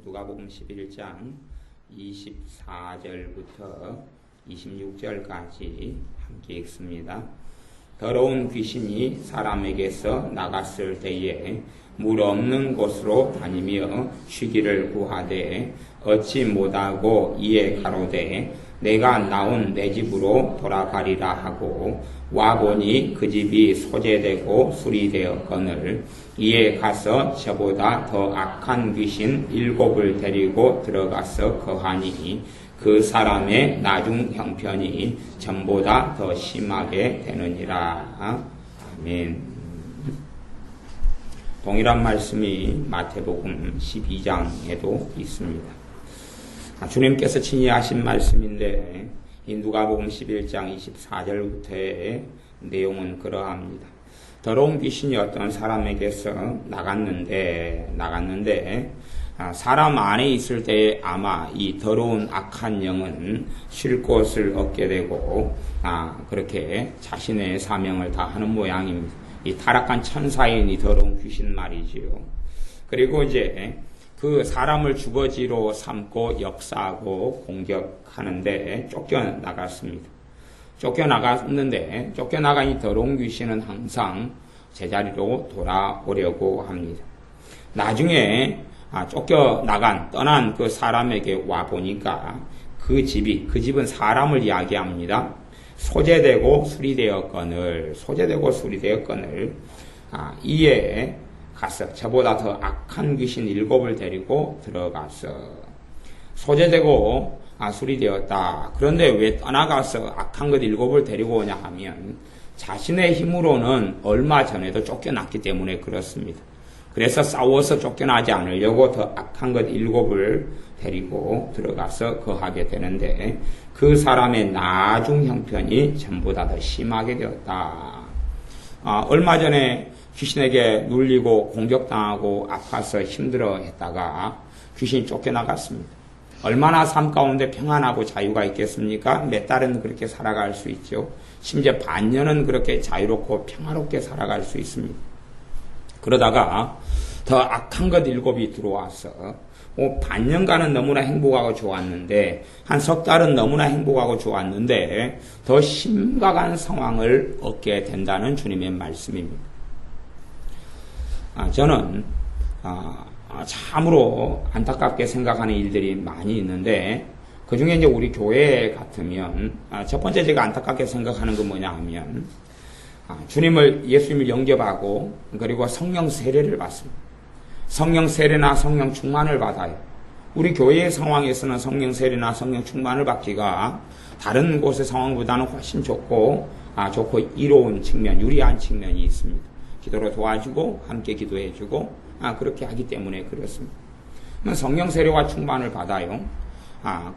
누가복음 11장 24절부터 26절까지 함께 읽습니다. 더러운 귀신이 사람에게서 나갔을 때에 물 없는 곳으로 다니며 쉬기를 구하되 얻지 못하고 이에 가로되 내가 나온 내 집으로 돌아가리라 하고 와보니 그 집이 소재되고 수리되었거늘 이에 가서 저보다 더 악한 귀신 7을 데리고 들어가서 거하니 그 사람의 나중 형편이 전보다 더 심하게 되느니라. 아멘. 동일한 말씀이 마태복음 12장에도 있습니다. 주님께서 친히 하신 말씀인데 이 누가복음 11장 24절부터의 내용은 그러합니다. 더러운 귀신이 어떤 사람에게서 나갔는데 사람 안에 있을 때 아마 이 더러운 악한 영은 쉴 곳을 얻게 되고 그렇게 자신의 사명을 다하는 모양입니다. 이 타락한 천사인 이 더러운 귀신 말이지요. 그리고 이제 그 사람을 주거지로 삼고 역사하고 공격하는데 쫓겨나갔습니다. 쫓겨나간 이 더러운 귀신은 항상 제자리로 돌아오려고 합니다. 나중에 떠난 그 사람에게 와보니까 그 집은 사람을 이야기합니다. 소재되고 수리되었거늘 이에 가서 저보다 더 악한 귀신 7을 데리고 들어가서 소재되고 수리되었다. 그런데 왜 떠나가서 악한 것 7을 데리고 오냐 하면 자신의 힘으로는 얼마 전에도 쫓겨났기 때문에 그렇습니다. 그래서 싸워서 쫓겨나지 않으려고 더 악한 것 7을 데리고 들어가서 거하게 되는데 그 사람의 나중 형편이 전보다 더 심하게 되었다. 얼마 전에 귀신에게 눌리고 공격당하고 아파서 힘들어했다가 귀신이 쫓겨나갔습니다. 얼마나 삶 가운데 평안하고 자유가 있겠습니까? 몇 달은 그렇게 살아갈 수 있죠. 심지어 반년은 그렇게 자유롭고 평화롭게 살아갈 수 있습니다. 그러다가 더 악한 것 7이 들어와서 반년간은 너무나 행복하고 좋았는데 한 석 달은 너무나 행복하고 좋았는데 더 심각한 상황을 얻게 된다는 주님의 말씀입니다. 저는 참으로 안타깝게 생각하는 일들이 많이 있는데 그 중에 이제 우리 교회 같으면 첫 번째 제가 안타깝게 생각하는 건 뭐냐 하면 예수님을 영접하고 그리고 성령 세례를 받습니다. 성령 세례나 성령 충만을 받아요. 우리 교회의 상황에서는 성령 세례나 성령 충만을 받기가 다른 곳의 상황보다는 훨씬 좋고 이로운 측면, 유리한 측면이 있습니다. 기도로 도와주고 함께 기도해주고 그렇게 하기 때문에 그렇습니다. 성령 세례와 충만을 받아요.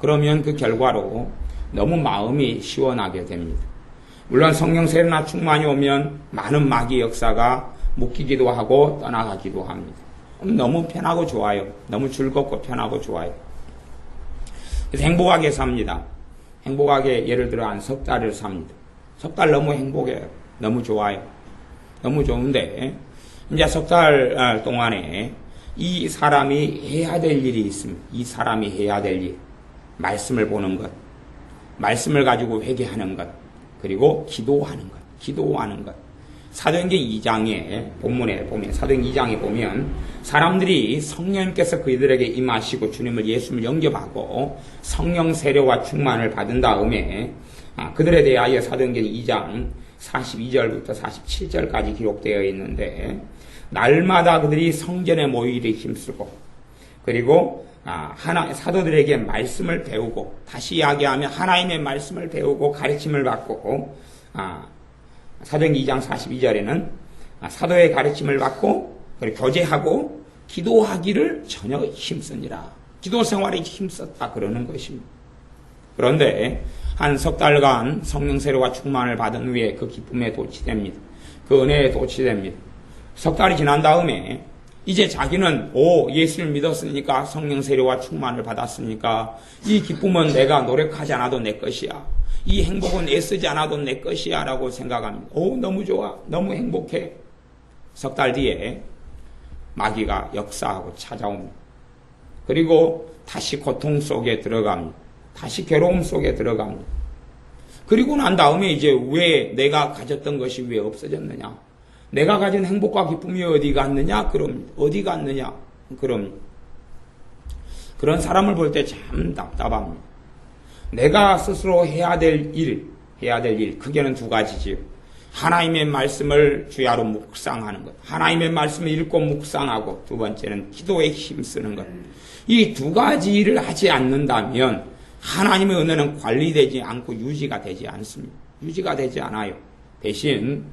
그러면 그 결과로 너무 마음이 시원하게 됩니다. 물론 성령 세례나 충만이 오면 많은 마귀 역사가 묶이기도 하고 떠나가기도 합니다. 너무 편하고 좋아요. 너무 즐겁고 편하고 좋아요. 그래서 행복하게 삽니다. 행복하게 예를 들어 한 석 달을 삽니다. 석 달 너무 행복해요. 너무 좋아요. 너무 좋은데 이제 석 달 동안에 이 사람이 해야 될 일이 있습니다. 이 사람이 해야 될 일. 말씀을 보는 것. 말씀을 가지고 회개하는 것. 그리고 기도하는 것. 사도행전 2장에 본문에 보면 사도행전 2장에 보면 사람들이 성령님께서 그들에게 임하시고 예수님을 영접하고 성령 세례와 충만을 받은 다음에 그들에 대하여 사도행전 2장 42절부터 47절까지 기록되어 있는데 날마다 그들이 성전에 모이기를 힘쓰고 그리고 사도들에게 말씀을 배우고 다시 이야기하면 하나님의 말씀을 배우고 가르침을 받고 사도행전 2장 42절에는 사도의 가르침을 받고 그리고 교제하고 기도하기를 전혀 힘쓰니라. 기도 생활에 힘썼다 그러는 것입니다. 그런데 한 석 달간 성령 세례와 충만을 받은 후에 그 기쁨에 도취됩니다. 그 은혜에 도취됩니다. 석 달이 지난 다음에 이제 자기는 예수를 믿었으니까 성령 세례와 충만을 받았으니까 이 기쁨은 내가 노력하지 않아도 내 것이야. 이 행복은 애쓰지 않아도 내 것이야 라고 생각합니다. 너무 좋아. 너무 행복해. 석 달 뒤에 마귀가 역사하고 찾아옵니다. 그리고 다시 고통 속에 들어갑니다. 다시 괴로움 속에 들어갑니다. 그리고 난 다음에 이제 왜 내가 가졌던 것이 왜 없어졌느냐? 내가 가진 행복과 기쁨이 어디 갔느냐? 그럼 어디 갔느냐? 그럼 그런 사람을 볼 때 참 답답합니다. 내가 스스로 해야 될 일, 크게는 두 가지지요. 하나님의 말씀을 주야로 묵상하는 것. 하나님의 말씀을 읽고 묵상하고, 두 번째는 기도에 힘쓰는 것. 이 두 가지 일을 하지 않는다면 하나님의 은혜는 관리되지 않고 유지가 되지 않습니다. 유지가 되지 않아요. 대신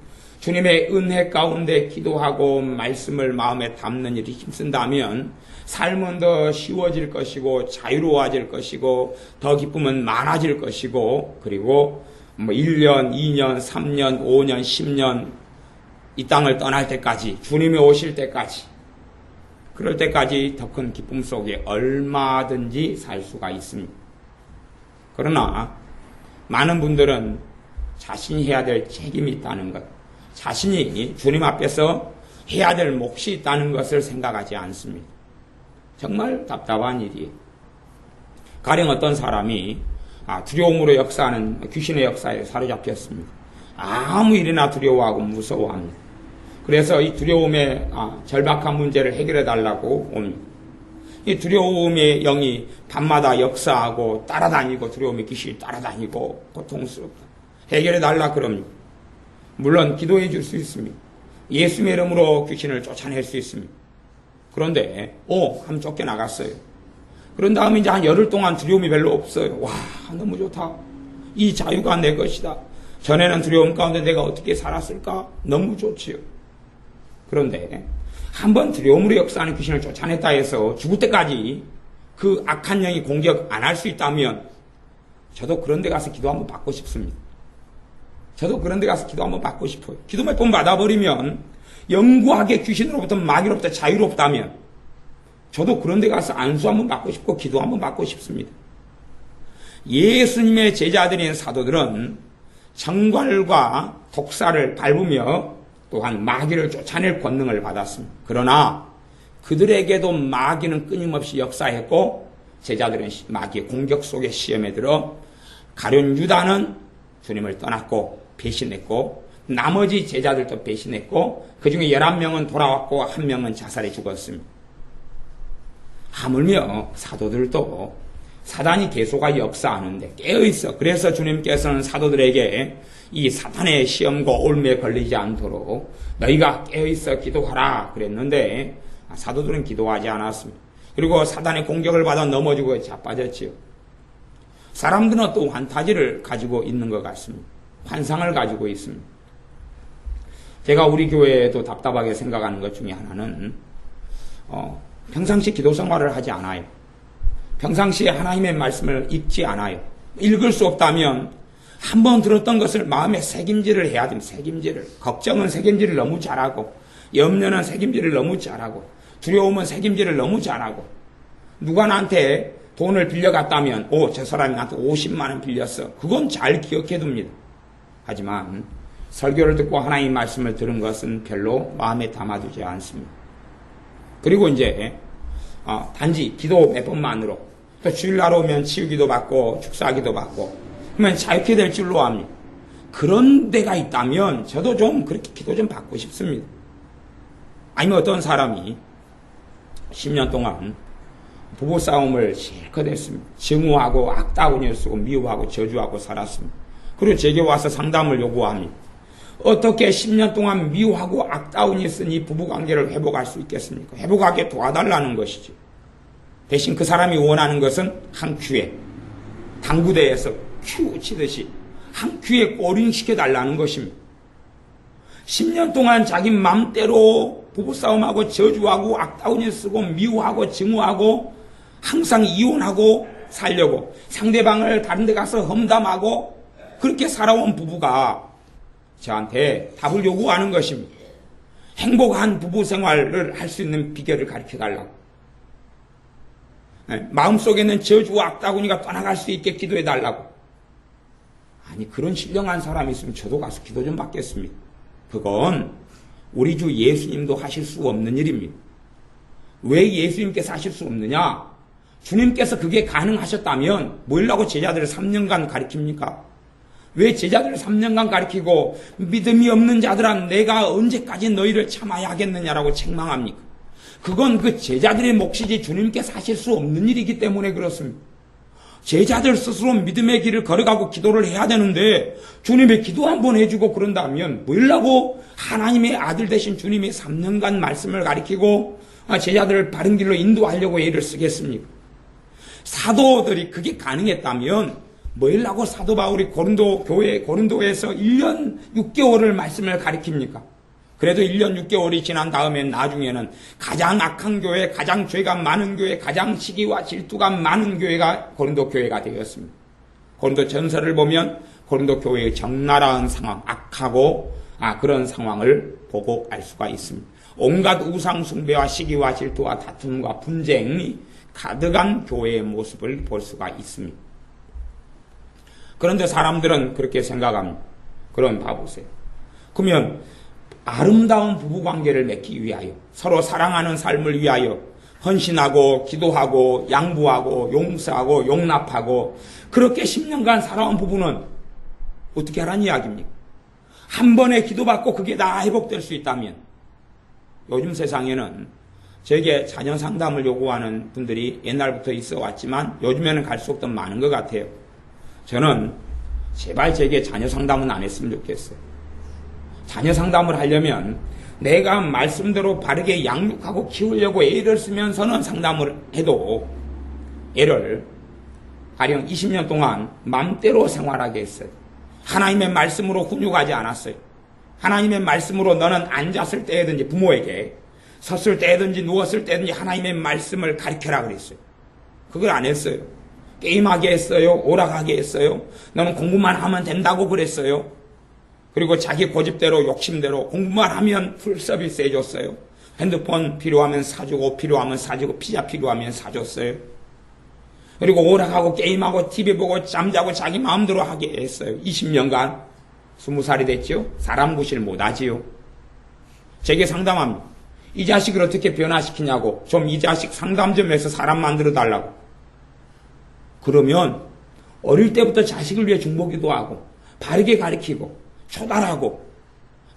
주님의 은혜 가운데 기도하고 말씀을 마음에 담는 일이 힘쓴다면 삶은 더 쉬워질 것이고 자유로워질 것이고 더 기쁨은 많아질 것이고, 그리고 1년, 2년, 3년, 5년, 10년 이 땅을 떠날 때까지, 주님이 오실 때까지, 그럴 때까지 더 큰 기쁨 속에 얼마든지 살 수가 있습니다. 그러나 많은 분들은 자신이 해야 될 책임이 있다는 것, 자신이 주님 앞에서 해야 될 몫이 있다는 것을 생각하지 않습니다. 정말 답답한 일이에요. 가령 어떤 사람이 두려움으로 역사하는 귀신의 역사에 사로잡혔습니다. 아무 일이나 두려워하고 무서워합니다. 그래서 이 두려움의 절박한 문제를 해결해 달라고 옵니다. 이 두려움의 영이 밤마다 역사하고 따라다니고, 두려움의 귀신이 따라다니고 고통스럽다. 해결해 달라 그럽니다. 물론 기도해 줄 수 있습니다. 예수의 이름으로 귀신을 쫓아낼 수 있습니다. 그런데 한번 쫓겨나갔어요. 그런 다음에 이제 한 열흘 동안 두려움이 별로 없어요. 와, 너무 좋다. 이 자유가 내 것이다. 전에는 두려움 가운데 내가 어떻게 살았을까? 너무 좋지요. 그런데 한번 두려움으로 역사하는 귀신을 쫓아냈다 해서 죽을 때까지 그 악한 영이 공격 안 할 수 있다면 저도 그런 데 가서 기도 한번 받고 싶습니다. 저도 그런 데 가서 기도 한번 받고 싶어요. 기도 몇 번 받아버리면 영구하게 귀신으로부터 마귀로부터 자유롭다면 저도 그런 데 가서 안수 한번 받고 싶고 기도 한번 받고 싶습니다. 예수님의 제자들인 사도들은 정갈과 독사를 밟으며 또한 마귀를 쫓아낼 권능을 받았습니다. 그러나 그들에게도 마귀는 끊임없이 역사했고 제자들은 마귀의 공격 속에 시험에 들어 가룟 유다는 주님을 떠났고 배신했고 나머지 제자들도 배신했고 그중에 11명은 돌아왔고 1명은 자살해 죽었습니다. 하물며 사도들도 사단이 계속하여 역사하는데 깨어있어. 그래서 주님께서는 사도들에게 이 사탄의 시험과 올매에 걸리지 않도록 너희가 깨어있어 기도하라 그랬는데 사도들은 기도하지 않았습니다. 그리고 사단의 공격을 받아 넘어지고 자빠졌지요. 사람들은 또 환타지를 가지고 있는 것 같습니다. 환상을 가지고 있습니다. 제가 우리 교회에도 답답하게 생각하는 것 중에 하나는 평상시 기도 생활을 하지 않아요. 평상시에 하나님의 말씀을 읽지 않아요. 읽을 수 없다면 한번 들었던 것을 마음에 새김질을 해야 됩니다. 새김질을. 걱정은 새김질을 너무 잘하고, 염려는 새김질을 너무 잘하고, 두려움은 새김질을 너무 잘하고, 누가 나한테 돈을 빌려갔다면 저 사람이 나한테 50만 원 빌렸어. 그건 잘 기억해 둡니다. 하지만 설교를 듣고 하나님의 말씀을 들은 것은 별로 마음에 담아두지 않습니다. 그리고 이제 단지 기도 몇 번만으로, 또 주일날 오면 치유기도 받고 축사기도 받고 그러면 자유케 될 줄로 압니다. 그런 데가 있다면 저도 좀 그렇게 기도 좀 받고 싶습니다. 아니면 어떤 사람이 10년 동안 부부싸움을 실컷 했습니다. 증오하고 악다운을 쓰고 미워하고 저주하고 살았습니다. 그리고 제게 와서 상담을 요구합니다. 어떻게 10년 동안 미워하고 악다운이 쓴 이 부부관계를 회복할 수 있겠습니까? 회복하게 도와달라는 것이죠. 대신 그 사람이 원하는 것은 한 큐에, 당구대에서 큐 치듯이 한 큐에 꼬링시켜달라는 것입니다. 10년 동안 자기 맘대로 부부싸움하고 저주하고 악다운이 쓰고 미워하고 증오하고 항상 이혼하고 살려고 상대방을 다른 데 가서 험담하고 그렇게 살아온 부부가 저한테 답을 요구하는 것입니다. 행복한 부부 생활을 할 수 있는 비결을 가르쳐달라고. 마음속에는 저주와 악다구니가 떠나갈 수 있게 기도해달라고. 아니, 그런 신령한 사람이 있으면 저도 가서 기도 좀 받겠습니다. 그건 우리 주 예수님도 하실 수 없는 일입니다. 왜 예수님께서 하실 수 없느냐? 주님께서 그게 가능하셨다면 뭐라고 제자들을 3년간 가르칩니까? 왜 제자들을 3년간 가르치고 믿음이 없는 자들아 내가 언제까지 너희를 참아야 하겠느냐라고 책망합니까? 그건 그 제자들의 몫이지 주님께서 하실 수 없는 일이기 때문에 그렇습니다. 제자들 스스로 믿음의 길을 걸어가고 기도를 해야 되는데 주님의 기도 한번 해주고 그런다면 뭐라고 하나님의 아들 되신 주님이 3년간 말씀을 가르치고 제자들을 바른 길로 인도하려고 애를 쓰겠습니까? 사도들이 그게 가능했다면 뭐라고 사도 바울이 고린도에서 1년 6개월을 말씀을 가르칩니까? 그래도 1년 6개월이 지난 다음에 나중에는 가장 악한 교회, 가장 죄가 많은 교회, 가장 시기와 질투가 많은 교회가 고린도 교회가 되었습니다. 고린도 전설을 보면 고린도 교회의 적나라한 상황, 악하고 그런 상황을 보고 알 수가 있습니다. 온갖 우상 숭배와 시기와 질투와 다툼과 분쟁이 가득한 교회의 모습을 볼 수가 있습니다. 그런데 사람들은 그렇게 생각합니다. 그럼 봐보세요. 그러면 아름다운 부부관계를 맺기 위하여 서로 사랑하는 삶을 위하여 헌신하고 기도하고 양보하고 용서하고 용납하고 그렇게 10년간 살아온 부부는 어떻게 하라는 이야기입니까? 한 번에 기도받고 그게 다 회복될 수 있다면 요즘 세상에는 저에게 자녀 상담을 요구하는 분들이 옛날부터 있어 왔지만 요즘에는 갈수록 더 많은 것 같아요. 저는 제발 제게 자녀 상담은 안 했으면 좋겠어요. 자녀 상담을 하려면 내가 말씀대로 바르게 양육하고 키우려고 애를 쓰면서는 상담을 해도 애를 가령 20년 동안 맘대로 생활하게 했어요. 하나님의 말씀으로 훈육하지 않았어요. 하나님의 말씀으로 너는 앉았을 때든지 부모에게 섰을 때든지 누웠을 때든지 하나님의 말씀을 가르쳐라 그랬어요. 그걸 안 했어요. 게임하게 했어요. 오락하게 했어요. 너는 공부만 하면 된다고 그랬어요. 그리고 자기 고집대로 욕심대로 공부만 하면 풀 서비스 해줬어요. 핸드폰 필요하면 사주고 필요하면 사주고 피자 필요하면 사줬어요. 그리고 오락하고 게임하고 TV 보고 잠자고 자기 마음대로 하게 했어요. 20년간 20살이 됐죠. 사람 구실 못하지요. 제게 상담합니다. 이 자식을 어떻게 변화시키냐고 좀 이 자식 상담 좀 해서 사람 만들어 달라고. 그러면 어릴 때부터 자식을 위해 중보기도 하고 바르게 가르치고 초달하고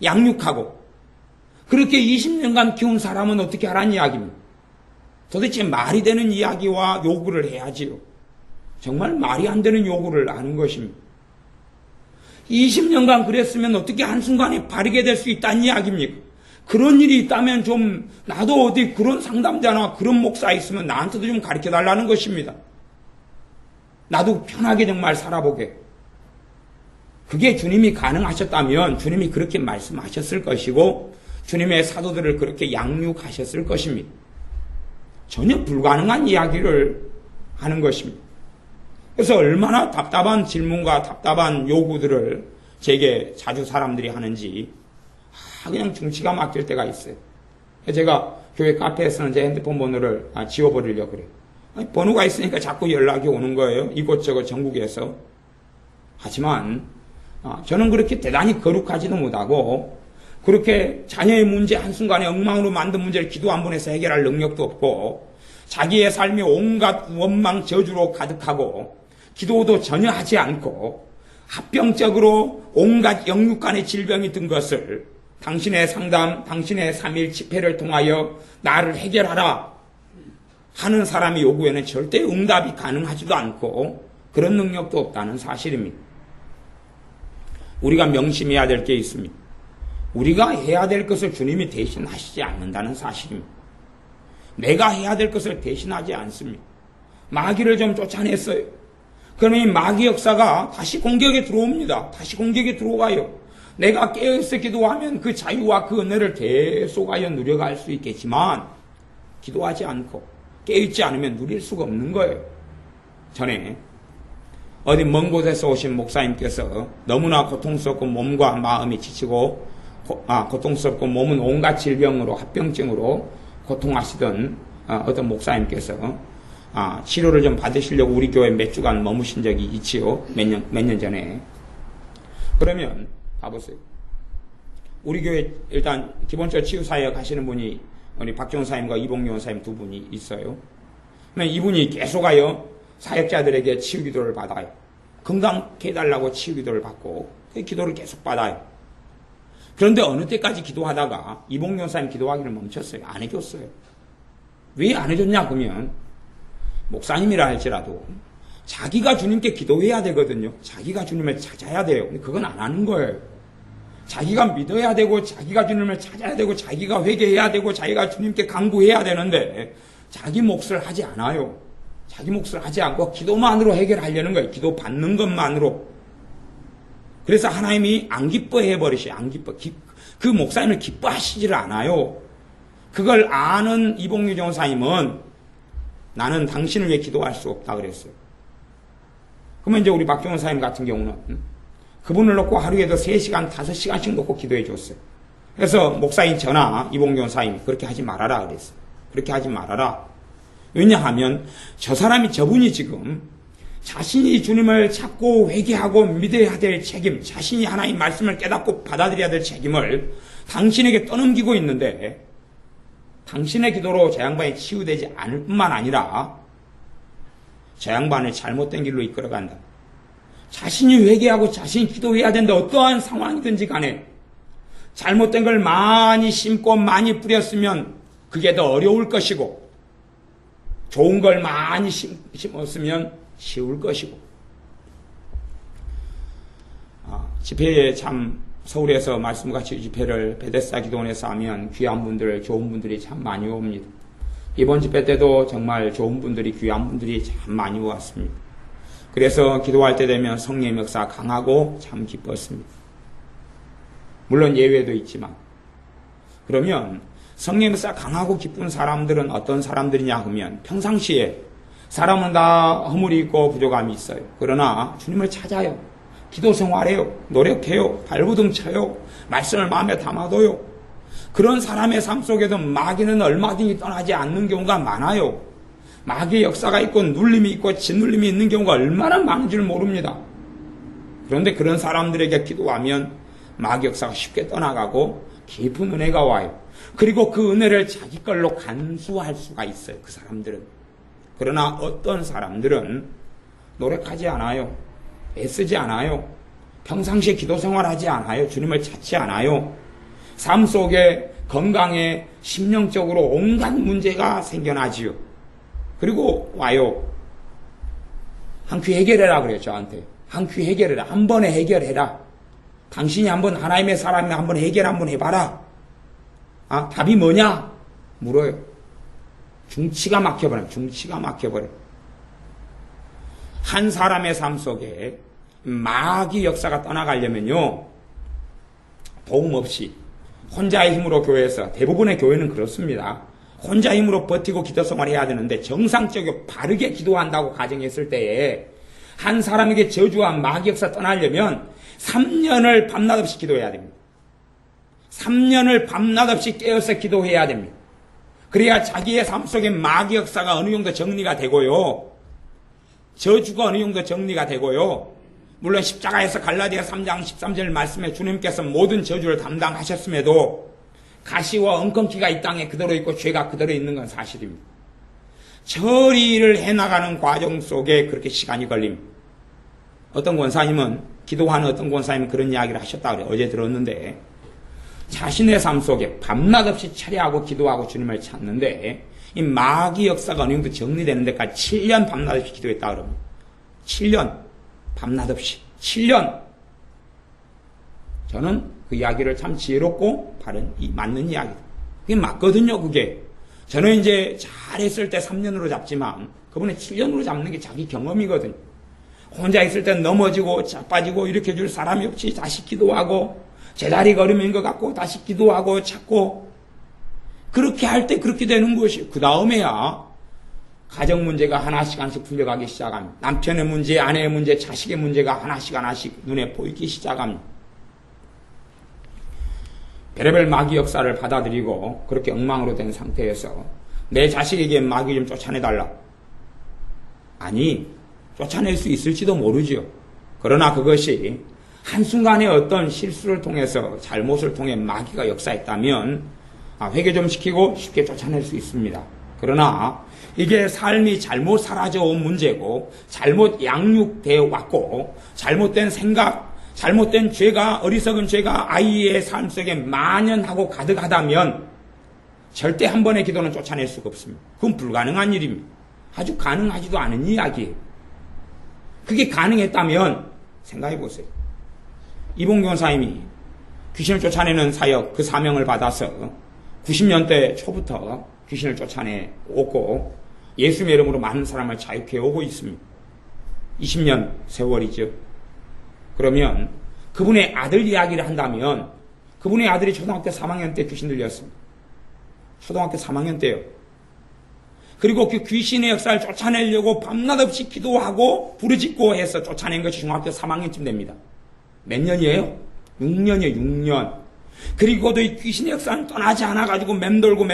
양육하고 그렇게 20년간 키운 사람은 어떻게 하라는 이야기입니다. 도대체 말이 되는 이야기와 요구를 해야지요. 정말 말이 안 되는 요구를 하는 것입니다. 20년간 그랬으면 어떻게 한순간에 바르게 될 수 있다는 이야기입니까? 그런 일이 있다면 좀 나도 어디 그런 상담자나 그런 목사 있으면 나한테도 좀 가르쳐 달라는 것입니다. 나도 편하게 정말 살아보게. 그게 주님이 가능하셨다면 주님이 그렇게 말씀하셨을 것이고 주님의 사도들을 그렇게 양육하셨을 것입니다. 전혀 불가능한 이야기를 하는 것입니다. 그래서 얼마나 답답한 질문과 답답한 요구들을 제게 자주 사람들이 하는지 그냥 중치가 막힐 때가 있어요. 제가 교회 카페에서는 제 핸드폰 번호를 지워버리려고 그래요. 번호가 있으니까 자꾸 연락이 오는 거예요. 이곳저곳 전국에서. 하지만 저는 그렇게 대단히 거룩하지도 못하고 그렇게 자녀의 문제 한순간에 엉망으로 만든 문제를 기도 한 번 해서 해결할 능력도 없고 자기의 삶이 온갖 원망 저주로 가득하고 기도도 전혀 하지 않고 합병적으로 온갖 영육간의 질병이 든 것을 당신의 상담, 당신의 3일 집회를 통하여 나를 해결하라 하는 사람의 요구에는 절대 응답이 가능하지도 않고 그런 능력도 없다는 사실입니다. 우리가 명심해야 될 게 있습니다. 우리가 해야 될 것을 주님이 대신하시지 않는다는 사실입니다. 내가 해야 될 것을 대신하지 않습니다. 마귀를 좀 쫓아냈어요. 그러면 이 마귀 역사가 다시 공격에 들어옵니다. 다시 공격에 들어와요. 내가 깨어있어 기도하면 그 자유와 그 은혜를 계속하여 누려갈 수 있겠지만 기도하지 않고 깨어있지 않으면 누릴 수가 없는 거예요. 전에 어디 먼 곳에서 오신 목사님께서 너무나 고통스럽고 몸과 마음이 지치고 고통스럽고 몸은 온갖 질병으로 합병증으로 고통하시던 어떤 목사님께서 치료를 좀 받으시려고 우리 교회 몇 주간 머무신 적이 있지요. 몇 년 전에. 그러면 봐보세요. 우리 교회 일단 기본적으로 치유사역 하시는 분이 우리 박정원 사님과 이봉용 사님 두 분이 있어요. 이분이 계속하여 사역자들에게 치유 기도를 받아요. 건강케 해달라고 치유 기도를 받고 그 기도를 계속 받아요. 그런데 어느 때까지 기도하다가 이봉 교사님 기도하기를 멈췄어요. 안 해줬어요. 왜 안 해줬냐 그러면 목사님이라 할지라도 자기가 주님께 기도해야 되거든요. 자기가 주님을 찾아야 돼요. 근데 그건 안 하는 거예요. 자기가 믿어야 되고 자기가 주님을 찾아야 되고 자기가 회개해야 되고 자기가 주님께 간구해야 되는데 자기 몫을 하지 않아요. 자기 몫을 하지 않고 기도만으로 해결하려는 거예요. 기도 받는 것만으로. 그래서 하나님이 안 기뻐해 버리셔요. 안 기뻐. 그 목사님을 기뻐하시지를 않아요. 그걸 아는 이봉규 전사님은 나는 당신을 위해 기도할 수 없다 그랬어요. 그러면 이제 우리 박종원 사님 같은 경우는 그분을 놓고 하루에도 3시간, 5시간씩 놓고 기도해 줬어요. 그래서 목사인 저나 이봉규 사님이 그렇게 하지 말아라 그랬어요. 그렇게 하지 말아라. 왜냐하면 저분이 지금 자신이 주님을 찾고 회개하고 믿어야 될 책임, 자신이 하나님 말씀을 깨닫고 받아들여야 될 책임을 당신에게 떠넘기고 있는데 당신의 기도로 저 양반이 치유되지 않을 뿐만 아니라 저 양반을 잘못된 길로 이끌어간다. 자신이 회개하고 자신이 기도해야 되는데 어떠한 상황이든지 간에 잘못된 걸 많이 심고 많이 뿌렸으면 그게 더 어려울 것이고 좋은 걸 많이 심었으면 쉬울 것이고. 집회에 참 서울에서 말씀같이 집회를 베데스다 기도원에서 하면 귀한 분들, 좋은 분들이 참 많이 옵니다. 이번 집회 때도 정말 좋은 분들이, 귀한 분들이 참 많이 왔습니다. 그래서 기도할 때 되면 성령의 역사 강하고 참 기뻤습니다. 물론 예외도 있지만. 그러면 성령의 역사 강하고 기쁜 사람들은 어떤 사람들이냐 하면 평상시에 사람은 다 허물이 있고 부족함이 있어요. 그러나 주님을 찾아요. 기도 생활해요. 노력해요. 발부둥 쳐요. 말씀을 마음에 담아둬요. 그런 사람의 삶 속에도 마귀는 얼마든지 떠나지 않는 경우가 많아요. 마귀의 역사가 있고 눌림이 있고 짓눌림이 있는 경우가 얼마나 많은 줄 모릅니다. 그런데 그런 사람들에게 기도하면 마귀 역사가 쉽게 떠나가고 깊은 은혜가 와요. 그리고 그 은혜를 자기 걸로 간수할 수가 있어요. 그 사람들은. 그러나 어떤 사람들은 노력하지 않아요. 애쓰지 않아요. 평상시에 기도 생활하지 않아요. 주님을 찾지 않아요. 삶 속에 건강에 심령적으로 온갖 문제가 생겨나지요. 그리고 와요. 한 큐 해결해라 그래요. 저한테. 한 큐 해결해라. 한 번에 해결해라. 당신이 한번 하나님의 사람이 한번 해결 한번 해봐라. 답이 뭐냐? 물어요. 중치가 막혀버려요. 중치가 막혀버려요. 한 사람의 삶 속에 마귀 역사가 떠나가려면요. 도움 없이 혼자의 힘으로 교회에서, 대부분의 교회는 그렇습니다. 혼자 힘으로 버티고 기도 생활해야 되는데 정상적이고 바르게 기도한다고 가정했을 때에 한 사람에게 저주와 마귀 역사 떠나려면 3년을 밤낮 없이 기도해야 됩니다. 3년을 밤낮 없이 깨어서 기도해야 됩니다. 그래야 자기의 삶 속에 마귀 역사가 어느 정도 정리가 되고요. 저주가 어느 정도 정리가 되고요. 물론 십자가에서 갈라디아 3장 13절 말씀에 주님께서 모든 저주를 담당하셨음에도 가시와 엉겅퀴가 이 땅에 그대로 있고 죄가 그대로 있는 건 사실입니다. 처리를 해나가는 과정 속에 그렇게 시간이 걸립니다. 어떤 권사님은, 기도하는 어떤 권사님은 그런 이야기를 하셨다고 그래요. 어제 들었는데 자신의 삶 속에 밤낮 없이 철야하고 기도하고 주님을 찾는데 이 마귀 역사가 어느 정도 정리되는 데까지 7년 밤낮 없이 기도했다 그럽니다. 7년 밤낮 없이 7년. 저는 그 이야기를 참 지혜롭고 맞는 이야기다. 그게 맞거든요. 그게. 저는 이제 잘했을 때 3년으로 잡지만 그분은 7년으로 잡는 게 자기 경험이거든요. 혼자 있을 땐 넘어지고 자빠지고 이렇게 줄 사람이 없이 다시 기도하고 제자리 걸음인 것 같고 다시 기도하고 찾고 그렇게 할 때 그렇게 되는 것이 그 다음에야 가정 문제가 하나씩 풀려가기 시작합니다. 남편의 문제, 아내의 문제, 자식의 문제가 하나씩 눈에 보이기 시작합니다. 별의별 마귀 역사를 받아들이고 그렇게 엉망으로 된 상태에서 내 자식에게 마귀 좀 쫓아내달라. 아니, 쫓아낼 수 있을지도 모르죠. 그러나 그것이 한순간에 어떤 실수를 통해서 잘못을 통해 마귀가 역사했다면 회개 좀 시키고 쉽게 쫓아낼 수 있습니다. 그러나 이게 삶이 잘못 살아져온 문제고 잘못 양육되어 왔고 잘못된 생각, 잘못된 죄가, 어리석은 죄가 아이의 삶 속에 만연하고 가득하다면 절대 한 번의 기도는 쫓아낼 수가 없습니다. 그건 불가능한 일입니다. 아주 가능하지도 않은 이야기예요. 그게 가능했다면 생각해 보세요. 이봉규 원사님이 귀신을 쫓아내는 사역, 그 사명을 받아서 90년대 초부터 귀신을 쫓아내 오고 예수님의 이름으로 많은 사람을 자유케 오고 있습니다. 20년 세월이죠. 그러면 그분의 아들 이야기를 한다면 그분의 아들이 초등학교 3학년 때 귀신 들렸습니다. 초등학교 3학년 때요. 그리고 그 귀신의 역사를 쫓아내려고 밤낮 없이 기도하고 부르짖고 해서 쫓아낸 것이 중학교 3학년쯤 됩니다. 몇 년이에요? 6년이에요. 6년. 그리고도 이 귀신의 역사는 떠나지 않아가지고 맴돌고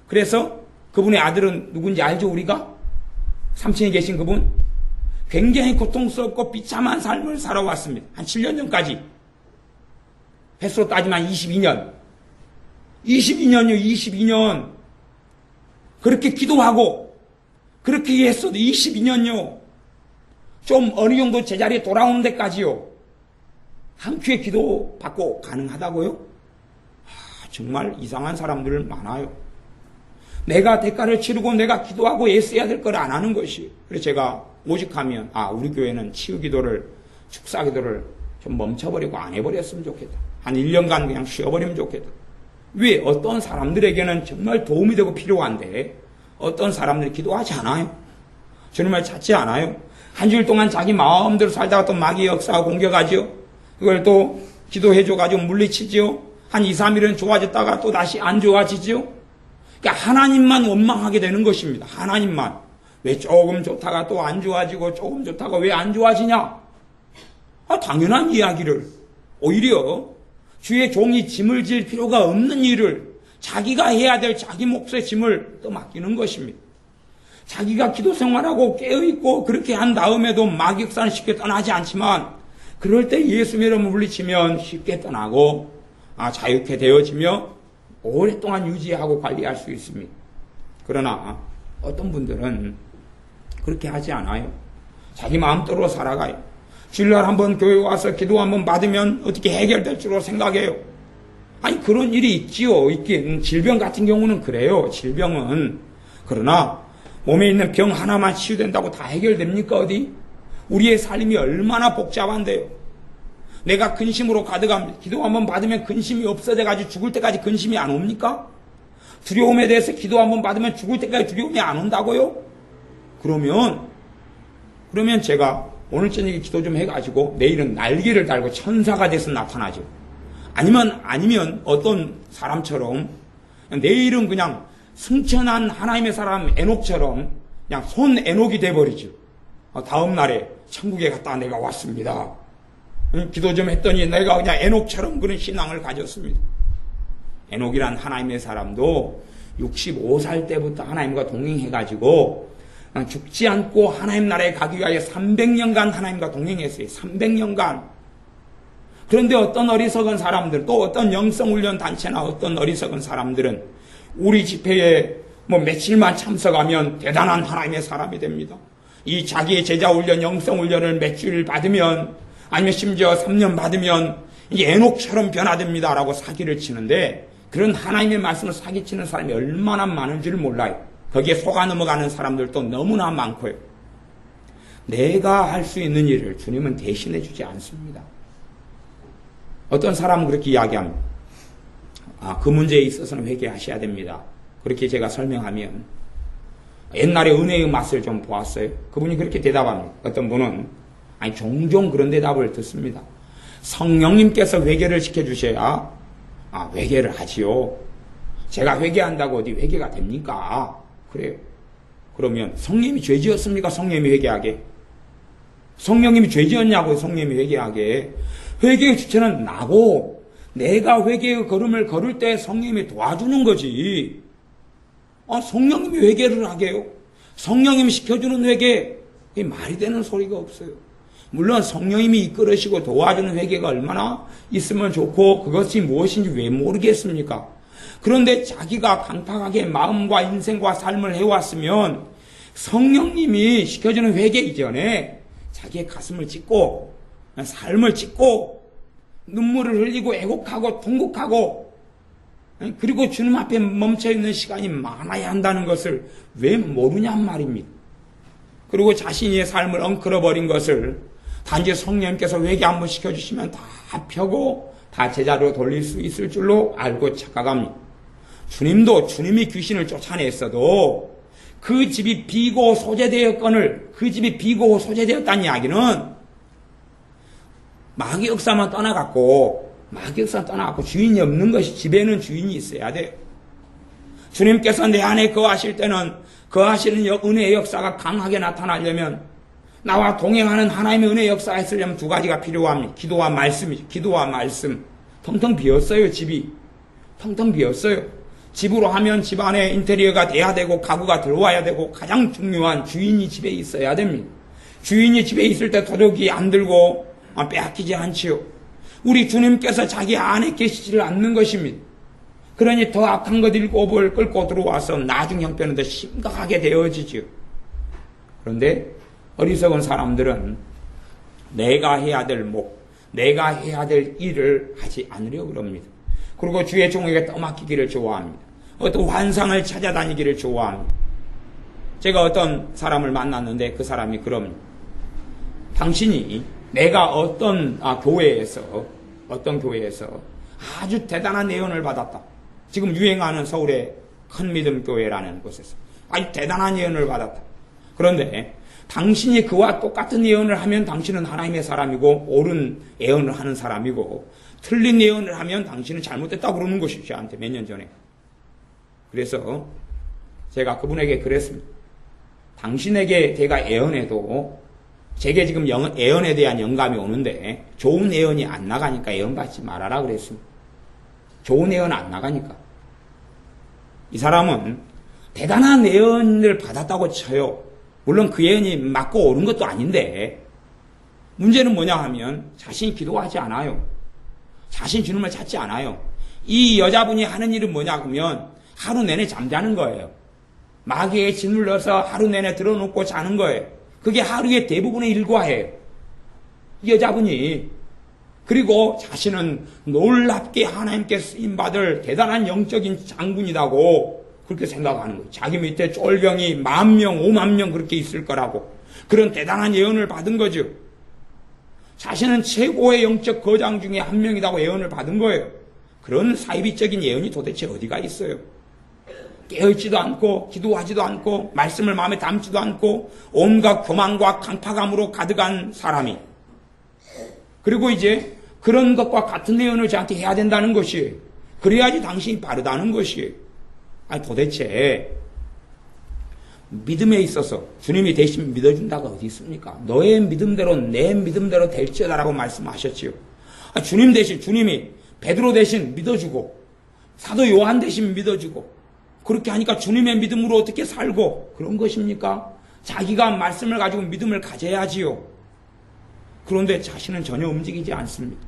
그래서 그분의 아들은 누군지 알죠? 우리가? 3층에 계신 그분? 굉장히 고통스럽고 비참한 삶을 살아왔습니다. 한 7년 전까지. 횟수로 따지면 22년. 22년이요. 22년. 그렇게 기도하고 그렇게 했어도 22년요. 좀 어느 정도 제자리에 돌아오는 데까지요. 한 큐에 기도 받고 가능하다고요? 정말 이상한 사람들 많아요. 내가 대가를 치르고 내가 기도하고 애써야 될 걸 안 하는 것이. 그래서 제가 오직하면 우리 교회는 치유기도를, 축사기도를 좀 멈춰버리고 안 해버렸으면 좋겠다. 한 1년간 그냥 쉬어버리면 좋겠다. 왜? 어떤 사람들에게는 정말 도움이 되고 필요한데 어떤 사람들이 기도하지 않아요. 주님을 찾지 않아요. 한 주일 동안 자기 마음대로 살다가 또 마귀의 역사가 공격하죠. 그걸 또 기도해줘가지고 물리치죠. 한 2, 3일은 좋아졌다가 또 다시 안 좋아지죠. 그러니까 하나님만 원망하게 되는 것입니다. 하나님만. 왜 조금 좋다가 또 안 좋아지고 조금 좋다가 왜 안 좋아지냐? 당연한 이야기를. 오히려 주의 종이 짐을 질 필요가 없는 일을 자기가 해야 될 자기 몫의 짐을 또 맡기는 것입니다. 자기가 기도 생활하고 깨어있고 그렇게 한 다음에도 마귀 역사는 쉽게 떠나지 않지만 그럴 때 예수님의 이름을 물리치면 쉽게 떠나고 자유케 되어지며 오랫동안 유지하고 관리할 수 있습니다. 그러나 어떤 분들은 그렇게 하지 않아요. 자기 마음대로 살아가요. 주일날 한번 교회 와서 기도 한번 받으면 어떻게 해결될 줄로 생각해요. 그런 일이 있지요. 있긴. 질병 같은 경우는 그래요. 질병은. 그러나 몸에 있는 병 하나만 치유된다고 다 해결됩니까 어디? 우리의 삶이 얼마나 복잡한데요. 내가 근심으로 가득합니다. 기도 한번 받으면 근심이 없어져가지고 죽을 때까지 근심이 안 옵니까? 두려움에 대해서 기도 한번 받으면 죽을 때까지 두려움이 안 온다고요? 그러면 제가 오늘 저녁에 기도 좀 해가지고 내일은 날개를 달고 천사가 돼서 나타나죠. 아니면 어떤 사람처럼 내일은 그냥 승천한 하나님의 사람 에녹처럼 그냥 손 에녹이 돼버리죠. 다음 날에 천국에 갔다 내가 왔습니다. 기도 좀 했더니 내가 그냥 에녹처럼 그런 신앙을 가졌습니다. 에녹이란 하나님의 사람도 65살 때부터 하나님과 동행해가지고 죽지 않고 하나님 나라에 가기 위하여 300년간 하나님과 동행했어요. 300년간. 그런데 어떤 어리석은 사람들, 또 어떤 영성훈련 단체나 어떤 어리석은 사람들은 우리 집회에 며칠만 참석하면 대단한 하나님의 사람이 됩니다. 이 자기의 제자훈련, 영성훈련을 몇 주일 받으면 아니면 심지어 3년 받으면 이제 에녹처럼 변화됩니다라고 사기를 치는데 그런 하나님의 말씀을 사기치는 사람이 얼마나 많은 줄 몰라요. 거기에 속아 넘어가는 사람들도 너무나 많고요. 내가 할 수 있는 일을 주님은 대신해 주지 않습니다. 어떤 사람은 그렇게 이야기합니다. 그 문제에 있어서는 회개하셔야 됩니다. 그렇게 제가 설명하면 옛날에 은혜의 맛을 좀 보았어요. 그분이 그렇게 대답합니다. 어떤 분은 종종 그런 대답을 듣습니다. 성령님께서 회개를 시켜주셔야 회개를 하지요. 제가 회개한다고 어디 회개가 됩니까? 그래요. 그러면 성령님이 죄 지었습니까? 성령님이 회개하게. 성령님이 죄 지었냐고 성령님이 회개하게. 회개의 주체는 나고 내가 회개의 걸음을 걸을 때 성령님이 도와주는 거지. 성령님이 회개를 하게요. 성령님이 시켜주는 회개. 이게 말이 되는 소리가 없어요. 물론 성령님이 이끌으시고 도와주는 회개가 얼마나 있으면 좋고 그것이 무엇인지 왜 모르겠습니까? 그런데 자기가 강팍하게 마음과 인생과 삶을 해왔으면 성령님이 시켜주는 회개 이전에 자기의 가슴을 찢고 삶을 찢고 눈물을 흘리고 애곡하고 통곡하고 그리고 주님 앞에 멈춰있는 시간이 많아야 한다는 것을 왜 모르냔 말입니다. 그리고 자신의 삶을 엉클어버린 것을 단지 성령님께서 회개 한번 시켜주시면 다 펴고 다 제자로 돌릴 수 있을 줄로 알고 착각합니다. 주님도 주님이 귀신을 쫓아냈어도 그 집이 비고 소재되었거늘 그 집이 비고 소재되었다는 이야기는 마귀 역사만 떠나갖고 주인이 없는 것이 집에는 주인이 있어야 돼요. 주님께서 내 안에 거하실 때는 거하시는 은혜의 역사가 강하게 나타나려면 나와 동행하는 하나님의 은혜의 역사가 있으려면 두 가지가 필요합니다. 기도와 말씀이죠. 기도와 말씀. 텅텅 비었어요. 집이. 텅텅 비었어요. 집으로 하면 집 안에 인테리어가 돼야 되고 가구가 들어와야 되고 가장 중요한 주인이 집에 있어야 됩니다. 주인이 집에 있을 때 도둑이 안 들고 빼앗기지 않지요. 우리 주님께서 자기 안에 계시지를 않는 것입니다. 그러니 더 악한 것 일곱을 끌고 들어와서 나중 형편은 더 심각하게 되어지지요. 그런데 어리석은 사람들은 내가 해야 될 내가 해야 될 일을 하지 않으려고 합니다. 그리고 주의 종에게 떠맡기기를 좋아합니다. 어떤 환상을 찾아다니기를 좋아합니다. 제가 어떤 사람을 만났는데 그 사람이 그럽니다. 당신이 내가 어떤 교회에서 아주 대단한 예언을 받았다. 지금 유행하는 서울의 큰 믿음 교회라는 곳에서 아주 대단한 예언을 받았다. 그런데 당신이 그와 똑같은 예언을 하면 당신은 하나님의 사람이고 옳은 예언을 하는 사람이고 틀린 예언을 하면 당신은 잘못됐다고 그러는 것이죠. 저한테 몇 년 전에. 그래서 제가 그분에게 그랬습니다. 당신에게 제가 예언해도 제게 지금 예언에 대한 영감이 오는데 좋은 예언이 안 나가니까 예언 받지 말아라 그랬습니다. 좋은 예언 안 나가니까. 이 사람은 대단한 예언을 받았다고 쳐요. 물론 그 예언이 맞고 옳은 것도 아닌데 문제는 뭐냐 하면 자신이 기도하지 않아요. 자신 주님을 찾지 않아요. 이 여자분이 하는 일은 뭐냐 하면 하루 내내 잠자는 거예요. 마귀에 짓눌러서 하루 내내 들어놓고 자는 거예요. 그게 하루의 대부분의 일과예요. 이 여자분이. 그리고 자신은 놀랍게 하나님께 쓰임받을 대단한 영적인 장군이라고 그렇게 생각하는 거예요. 자기 밑에 쫄병이 10,000명, 50,000명 그렇게 있을 거라고. 그런 대단한 예언을 받은 거죠. 자신은 최고의 영적 거장 중에 한 명이라고 예언을 받은 거예요. 그런 사이비적인 예언이 도대체 어디가 있어요? 깨어있지도 않고 기도하지도 않고 말씀을 마음에 담지도 않고 온갖 교만과 강팍함으로 가득한 사람이. 그리고 이제 그런 것과 같은 예언을 저한테 해야 된다는 것이에요. 그래야지 당신이 바르다는 것이에요. 아니 도대체 믿음에 있어서 주님이 대신 믿어준다가 어디 있습니까? 너의 믿음대로 내 믿음대로 될지어다라고 말씀하셨지요. 주님 대신 주님이 베드로 대신 믿어주고 사도 요한 대신 믿어주고 그렇게 하니까 주님의 믿음으로 어떻게 살고 그런 것입니까? 자기가 말씀을 가지고 믿음을 가져야지요. 그런데 자신은 전혀 움직이지 않습니다.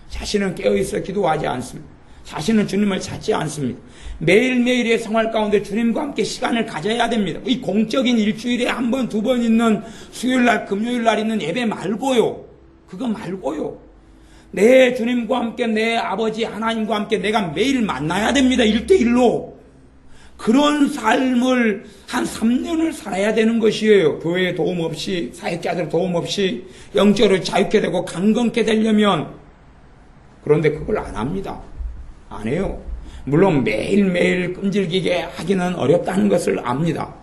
자신은 깨어있어 기도하지 않습니다. 자신은 주님을 찾지 않습니다. 매일매일의 생활 가운데 주님과 함께 시간을 가져야 됩니다. 이 공적인 일주일에 한 번, 두 번 있는 수요일날, 금요일날 있는 예배 말고요. 그거 말고요. 내 주님과 함께 내 아버지 하나님과 함께 내가 매일 만나야 됩니다. 1대1로. 그런 삶을 한 3년을 살아야 되는 것이에요. 교회의 도움 없이, 사역자들 도움 없이 영적으로 자유케 되고 강건케 되려면. 그런데 그걸 안 합니다. 안 해요. 물론 매일매일 끈질기게 하기는 어렵다는 것을 압니다.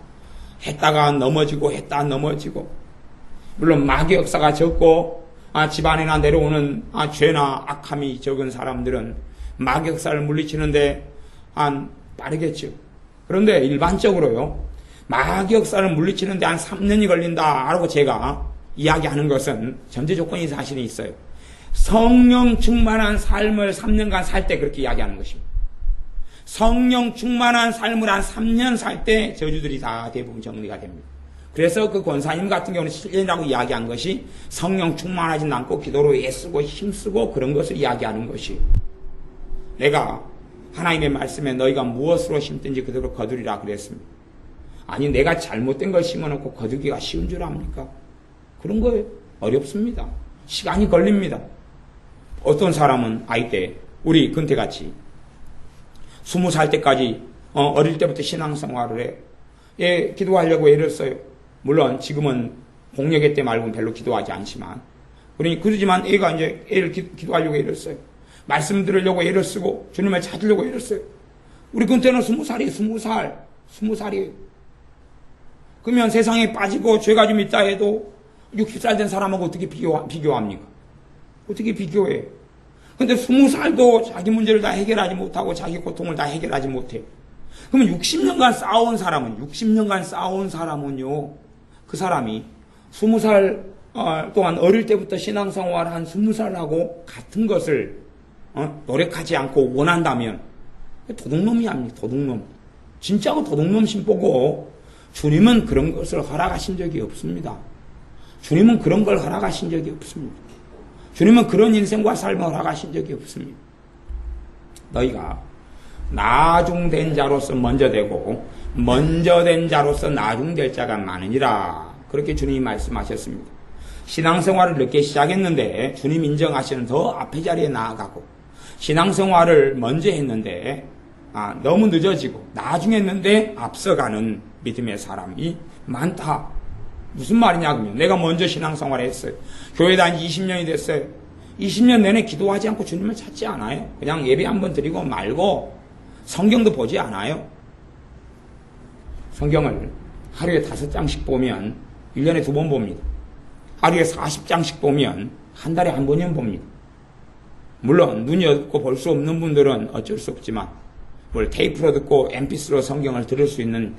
했다가 넘어지고 했다 넘어지고. 물론 마귀 역사가 적고 집안에나 내려오는 죄나 악함이 적은 사람들은 마귀 역사를 물리치는데 빠르겠죠. 그런데 일반적으로요. 마귀 역사를 물리치는데 한 3년이 걸린다라고 제가 이야기하는 것은 전제 조건이 사실은 있어요. 성령 충만한 삶을 3년간 살 때 그렇게 이야기하는 것입니다. 성령 충만한 삶을 한 3년 살 때 저주들이 다 대부분 정리가 됩니다. 그래서 그 권사님 같은 경우는 7년이라고 이야기한 것이 성령 충만하진 않고 기도로 애쓰고 힘쓰고 그런 것을 이야기하는 것이. 내가 하나님의 말씀에 너희가 무엇으로 심든지 그대로 거두리라 그랬습니다. 아니 내가 잘못된 걸 심어놓고 거두기가 쉬운 줄 압니까? 그런 거예요. 어렵습니다. 시간이 걸립니다. 어떤 사람은 아이 때 우리 근태같이 20살 때까지 어릴 때부터 신앙생활을 해요. 예, 기도하려고 애를 써요. 물론 지금은 공력의 때 말고는 별로 기도하지 않지만 그러지만 애가 이제 애를 기도하려고 애를 써요. 말씀 들으려고 애를 쓰고 주님을 찾으려고 애를 써요. 우리 근태는 20살이에요. 20살이에요. 그러면 세상에 빠지고 죄가 좀 있다 해도 60살 된 사람하고 어떻게 비교합니까? 어떻게 비교해요? 근데 20살도 자기 문제를 다 해결하지 못하고 자기 고통을 다 해결하지 못해요. 그러면 60년간 싸운 사람은요, 그 사람이 20살 동안 어릴 때부터 신앙생활을 한 20살하고 같은 것을 노력하지 않고 원한다면 도둑놈이 아닙니까? 도둑놈. 진짜로 도둑놈 심보고 주님은 그런 것을 허락하신 적이 없습니다. 주님은 그런 걸 허락하신 적이 없습니다. 주님은 그런 인생과 삶을 허락하신 적이 없습니다. 너희가 나중된 자로서 먼저 되고 먼저 된 자로서 나중될 자가 많으니라. 그렇게 주님이 말씀하셨습니다. 신앙생활을 늦게 시작했는데 주님 인정하시는 더 앞에 자리에 나아가고 신앙생활을 먼저 했는데 너무 늦어지고 나중에 했는데 앞서가는 믿음의 사람이 많다. 무슨 말이냐 그러면 내가 먼저 신앙생활을 했어요. 교회 다닌 20년이 됐어요. 20년 내내 기도하지 않고 주님을 찾지 않아요. 그냥 예배 한번 드리고 말고 성경도 보지 않아요. 성경을 하루에 5장씩 보면 1년에 2번 봅니다. 하루에 40장씩 보면 한 달에 한 번이면 봅니다. 물론 눈이 없고 볼 수 없는 분들은 어쩔 수 없지만 뭘 테이프로 듣고 mp3로 성경을 들을 수 있는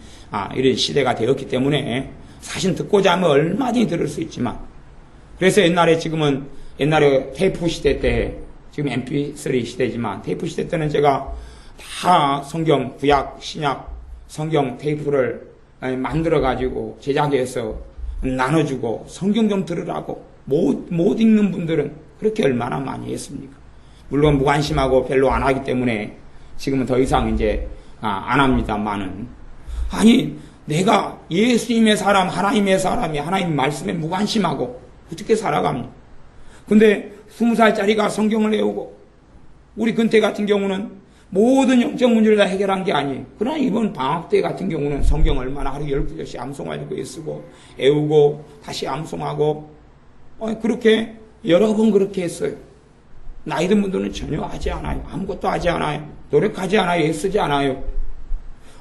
이런 시대가 되었기 때문에 사실 듣고자 하면 얼마든지 들을 수 있지만 그래서 옛날에 테이프 시대 때 지금 mp3 시대지만 테이프 시대 때는 제가 다 성경 구약 신약 성경 테이프를 만들어 가지고 제작해서 나눠주고 성경 좀 들으라고 못 읽는 분들은 그렇게 얼마나 많이 했습니까? 물론 무관심하고 별로 안 하기 때문에 지금은 더 이상 이제 안 합니다만은 아니 내가 예수님의 사람 하나님의 사람이 하나님 말씀에 무관심하고 어떻게 살아갑니까? 근데 20살짜리가 성경을 외우고 우리 근태 같은 경우는 모든 영적 문제를 다 해결한 게 아니에요. 그러나 이번 방학 때 같은 경우는 성경 얼마나 하루 12절씩 암송하고 쓰고 애우고 다시 암송하고 그렇게 여러 번 그렇게 했어요. 나이 든 분들은 전혀 하지 않아요. 아무것도 하지 않아요. 노력하지 않아요. 애쓰지 않아요.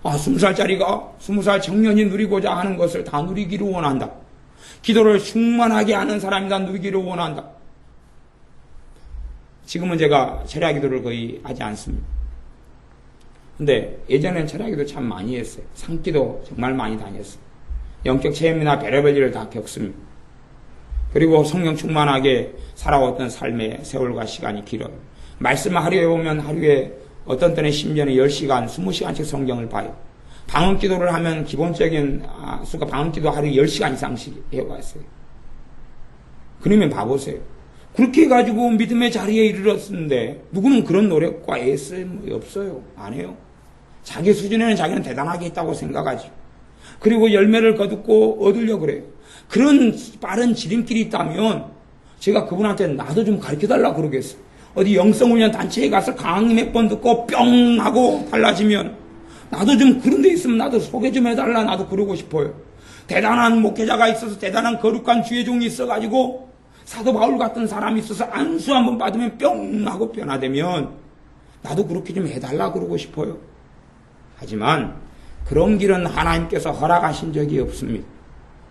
20살짜리가 20살 청년이 누리고자 하는 것을 다 누리기를 원한다. 기도를 충만하게 하는 사람이 다 누리기를 원한다. 지금은 제가 철야 기도를 거의 하지 않습니다. 근데 예전에는 철야 기도 참 많이 했어요. 산기도 정말 많이 다녔어요. 영적 체험이나 별의별 일을 다 겪습니다. 그리고 성령 충만하게 살아왔던 삶의 세월과 시간이 길어요. 말씀을 하루에 보면 하루에 어떤 때는 10년에 10시간, 20시간씩 성경을 봐요. 방언기도를 하면 기본적인 수가 방언기도 하루에 10시간 이상씩 해왔어요. 그러면 봐보세요. 그렇게 해가지고 믿음의 자리에 이르렀는데 누구는 그런 노력과 애씀이 없어요. 안 해요. 자기 수준에는 자기는 대단하게 했다고 생각하죠. 그리고 열매를 거두고 얻으려고 그래요. 그런 빠른 지름길이 있다면 제가 그분한테 나도 좀 가르쳐달라고 그러겠어요. 어디 영성훈련 단체에 가서 강의 몇 번 듣고 뿅 하고 달라지면 나도 좀 그런 데 있으면 나도 소개 좀 해달라 나도 그러고 싶어요. 대단한 목회자가 있어서 대단한 거룩한 주의 종이 있어가지고 사도 바울 같은 사람이 있어서 안수 한번 받으면 뿅 하고 변화되면 나도 그렇게 좀 해달라 그러고 싶어요. 하지만 그런 길은 하나님께서 허락하신 적이 없습니다.